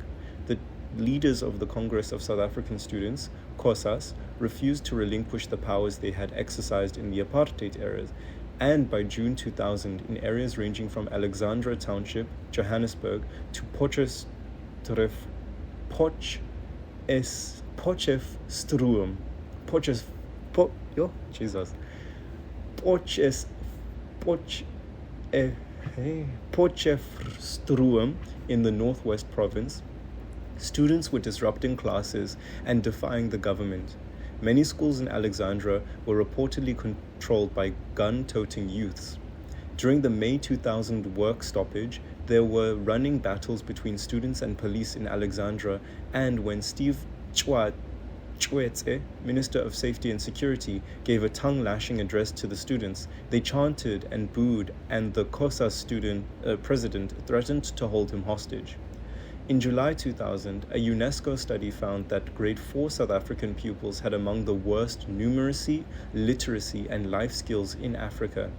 The leaders of the Congress of South African Students, COSAS, refused to relinquish the powers they had exercised in the apartheid eras, and by June 2000, in areas ranging from Alexandra Township, Johannesburg, to Potchefstroom in the Northwest Province, students were disrupting classes and defying the government. Many schools in Alexandra were reportedly controlled by gun-toting youths. During the May 2000 work stoppage, there were running battles between students and police in Alexandra, and when Steve Chwetse, Minister of Safety and Security, gave a tongue-lashing address to the students, they chanted and booed, and the COSA president threatened to hold him hostage. In July 2000, a UNESCO study found that grade 4 South African pupils had among the worst numeracy, literacy, and life skills in Africa.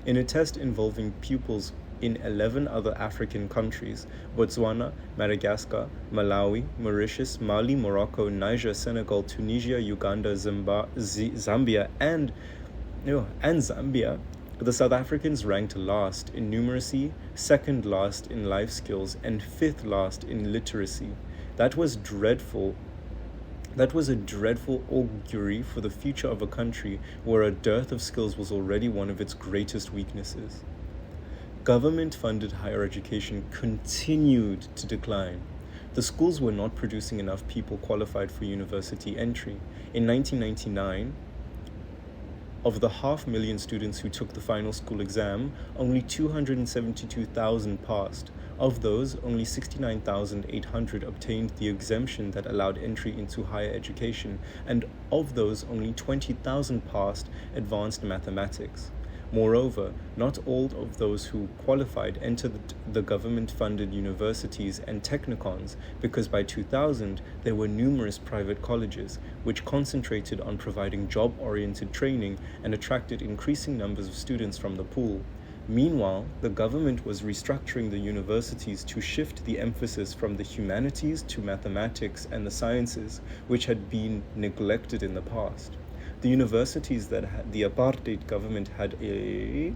In a test involving pupils in 11 other African countries, Botswana, Madagascar, Malawi, Mauritius, Mali, Morocco, Niger, Senegal, Tunisia, Uganda, Zambia, and Zambia, the South Africans ranked last in numeracy, second last in life skills, and fifth last in literacy. That was dreadful. That was a dreadful augury for the future of a country where a dearth of skills was already one of its greatest weaknesses. Government-funded higher education continued to decline. The schools were not producing enough people qualified for university entry. In 1999, of the 500,000 students who took the final school exam, only 272,000 passed. Of those, only 69,800 obtained the exemption that allowed entry into higher education, and of those, only 20,000 passed advanced mathematics. Moreover, not all of those who qualified entered the government-funded universities and technikons, because by 2000 there were numerous private colleges which concentrated on providing job-oriented training and attracted increasing numbers of students from the pool. Meanwhile, the government was restructuring the universities to shift the emphasis from the humanities to mathematics and the sciences, which had been neglected in the past. The universities that the apartheid government had the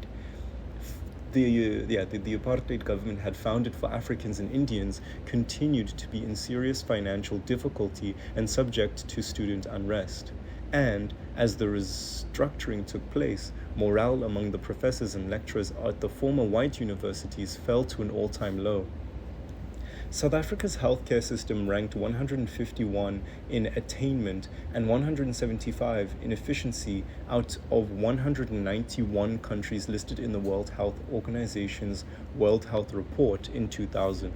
apartheid government had founded for Africans and Indians continued to be in serious financial difficulty and subject to student unrest. And as the restructuring took place, morale among the professors and lecturers at the former white universities fell to an all-time low. South Africa's healthcare system ranked 151 in attainment and 175 in efficiency out of 191 countries listed in the World Health Organization's World Health Report in 2000.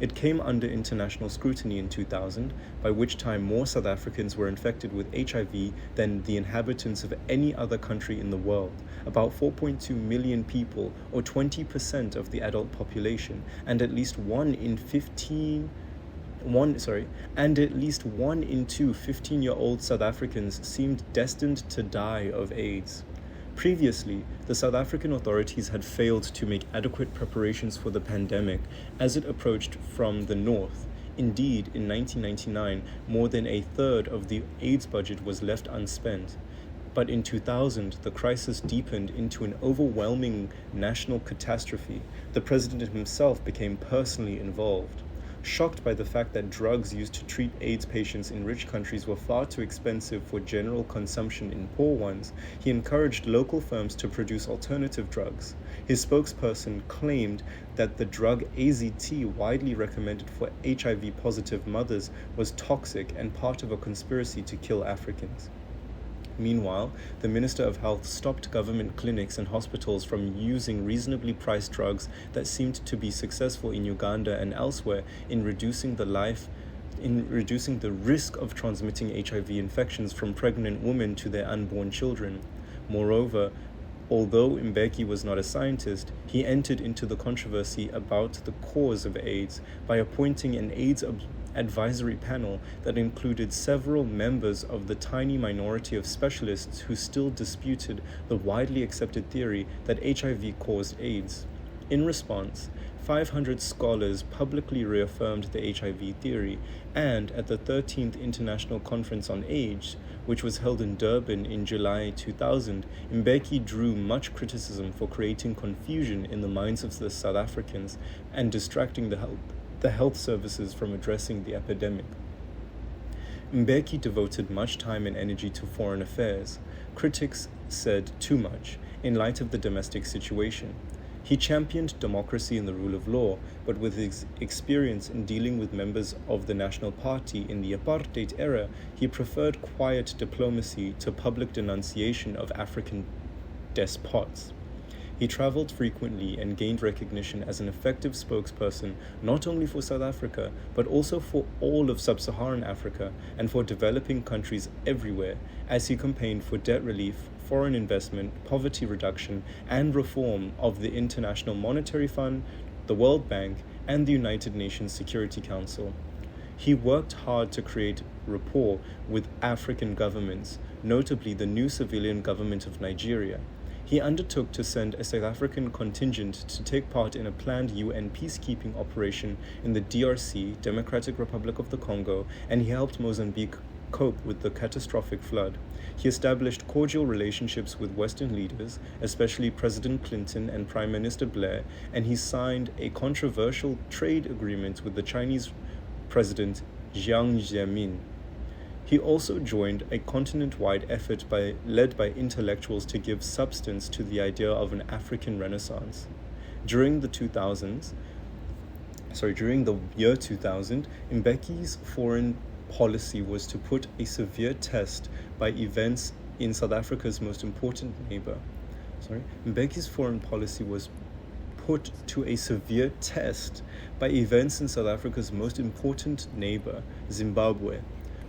It came under international scrutiny in 2000, by which time more South Africans were infected with HIV than the inhabitants of any other country in the world, about 4.2 million people, or 20% of the adult population, and at least one in two 15-year-old South Africans seemed destined to die of AIDS. Previously, the South African authorities had failed to make adequate preparations for the pandemic as it approached from the north. Indeed, in 1999, more than a third of the AIDS budget was left unspent. But in 2000, the crisis deepened into an overwhelming national catastrophe. The president himself became personally involved. Shocked by the fact that drugs used to treat AIDS patients in rich countries were far too expensive for general consumption in poor ones, he encouraged local firms to produce alternative drugs. His spokesperson claimed that the drug AZT, widely recommended for HIV-positive mothers, was toxic and part of a conspiracy to kill Africans. Meanwhile, the Minister of Health stopped government clinics and hospitals from using reasonably priced drugs that seemed to be successful in Uganda and elsewhere in reducing the risk of transmitting HIV infections from pregnant women to their unborn children. Moreover, although Mbeki was not a scientist, he entered into the controversy about the cause of AIDS by appointing an AIDS advisory panel that included several members of the tiny minority of specialists who still disputed the widely accepted theory that HIV caused AIDS. In response, 500 scholars publicly reaffirmed the HIV theory, and at the 13th International Conference on AIDS, which was held in Durban in July 2000, Mbeki drew much criticism for creating confusion in the minds of the South Africans and distracting the health services from addressing the epidemic. Mbeki devoted much time and energy to foreign affairs. Critics said too much, in light of the domestic situation. He championed democracy and the rule of law, but with his experience in dealing with members of the National Party in the apartheid era, he preferred quiet diplomacy to public denunciation of African despots. He traveled frequently and gained recognition as an effective spokesperson not only for South Africa, but also for all of sub-Saharan Africa and for developing countries everywhere, as he campaigned for debt relief, foreign investment, poverty reduction, and reform of the International Monetary Fund, the World Bank, and the United Nations Security Council. He worked hard to create rapport with African governments, notably the new civilian government of Nigeria. He undertook to send a South African contingent to take part in a planned UN peacekeeping operation in the DRC, Democratic Republic of the Congo, and he helped Mozambique cope with the catastrophic flood. He established cordial relationships with Western leaders, especially President Clinton and Prime Minister Blair, and he signed a controversial trade agreement with the Chinese President Jiang Zemin. He also joined a continent-wide effort led by intellectuals to give substance to the idea of an African Renaissance. During the year 2000, Mbeki's foreign policy was to put a severe test by events in South Africa's most important neighbor. Mbeki's foreign policy was put to a severe test by events in South Africa's most important neighbor, Zimbabwe.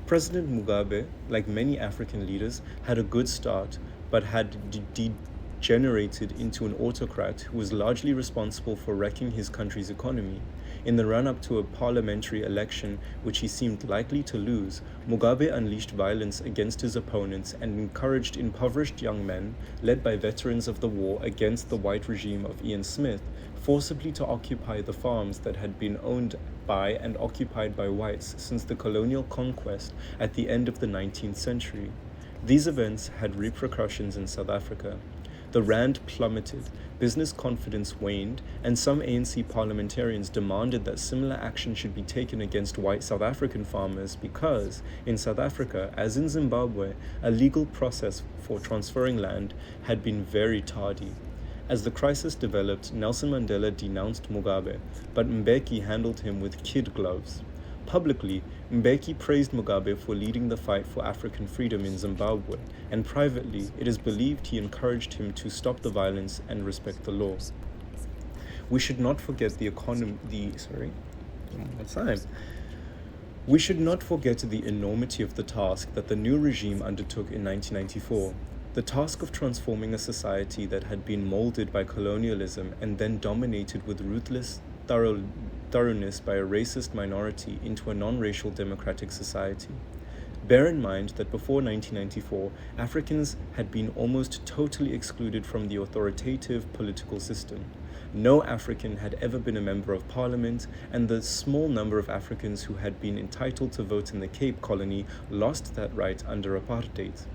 President Mugabe, like many African leaders, had a good start, but had degenerated into an autocrat who was largely responsible for wrecking his country's economy. In the run-up to a parliamentary election, which he seemed likely to lose, Mugabe unleashed violence against his opponents and encouraged impoverished young men, led by veterans of the war against the white regime of Ian Smith, forcibly to occupy the farms that had been owned by and occupied by whites since the colonial conquest at the end of the 19th century. These events had repercussions in South Africa. The rand plummeted, business confidence waned, and some ANC parliamentarians demanded that similar action should be taken against white South African farmers because, in South Africa, as in Zimbabwe, a legal process for transferring land had been very tardy. As the crisis developed, Nelson Mandela denounced Mugabe, but Mbeki handled him with kid gloves. Publicly, Mbeki praised Mugabe for leading the fight for African freedom in Zimbabwe, and privately, it is believed he encouraged him to stop the violence and respect the law. We should not forget We should not forget the enormity of the task that the new regime undertook in 1994. The task of transforming a society that had been molded by colonialism and then dominated with ruthless thoroughness by a racist minority into a non-racial democratic society. Bear in mind that before 1994, Africans had been almost totally excluded from the authoritative political system. No African had ever been a member of parliament, and the small number of Africans who had been entitled to vote in the Cape Colony lost that right under apartheid.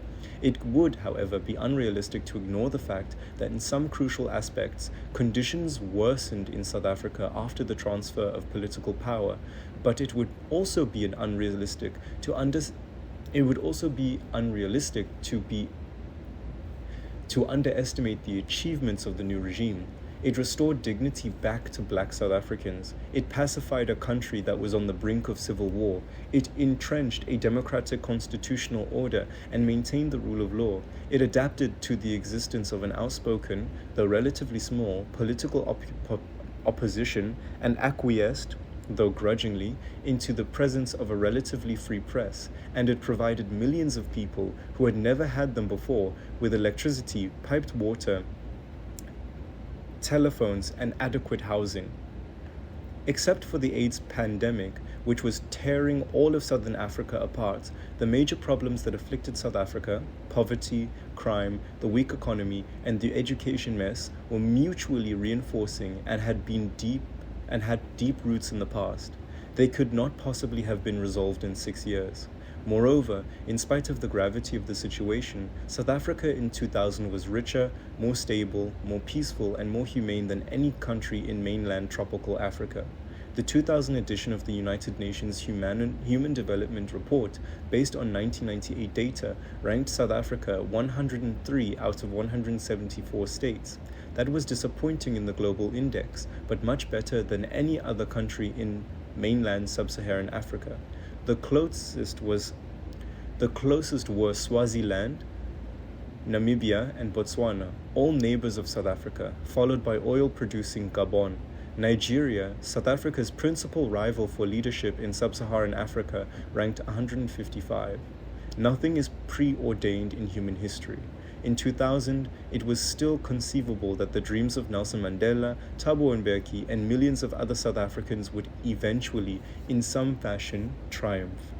It would, however, be unrealistic to ignore the fact that in some crucial aspects, conditions worsened in South Africa after the transfer of political power, but it would also be unrealistic to underestimate the achievements of the new regime. It restored dignity back to black South Africans. It pacified a country that was on the brink of civil war. It entrenched a democratic constitutional order and maintained the rule of law. It adapted to the existence of an outspoken, though relatively small, political opposition and acquiesced, though grudgingly, into the presence of a relatively free press, and it provided millions of people who had never had them before with electricity, piped water, telephones, and adequate housing. Except for the AIDS pandemic, which was tearing all of Southern Africa apart, the major problems that afflicted South Africa, poverty, crime, the weak economy, and the education mess, were mutually reinforcing and had deep roots in the past. They could not possibly have been resolved in 6 years. Moreover, in spite of the gravity of the situation, South Africa in 2000 was richer, more stable, more peaceful, and more humane than any country in mainland tropical Africa. The 2000 edition of the United Nations Human Development Report, based on 1998 data, ranked South Africa 103 out of 174 states. That was disappointing in the global index, but much better than any other country in mainland sub-Saharan Africa. The closest were Swaziland, Namibia, and Botswana, all neighbors of South Africa, followed by oil-producing Gabon. Nigeria, South Africa's principal rival for leadership in sub-Saharan Africa, ranked 155. Nothing is preordained in human history. In 2000, it was still conceivable that the dreams of Nelson Mandela, Thabo Mbeki, and millions of other South Africans would eventually, in some fashion, triumph.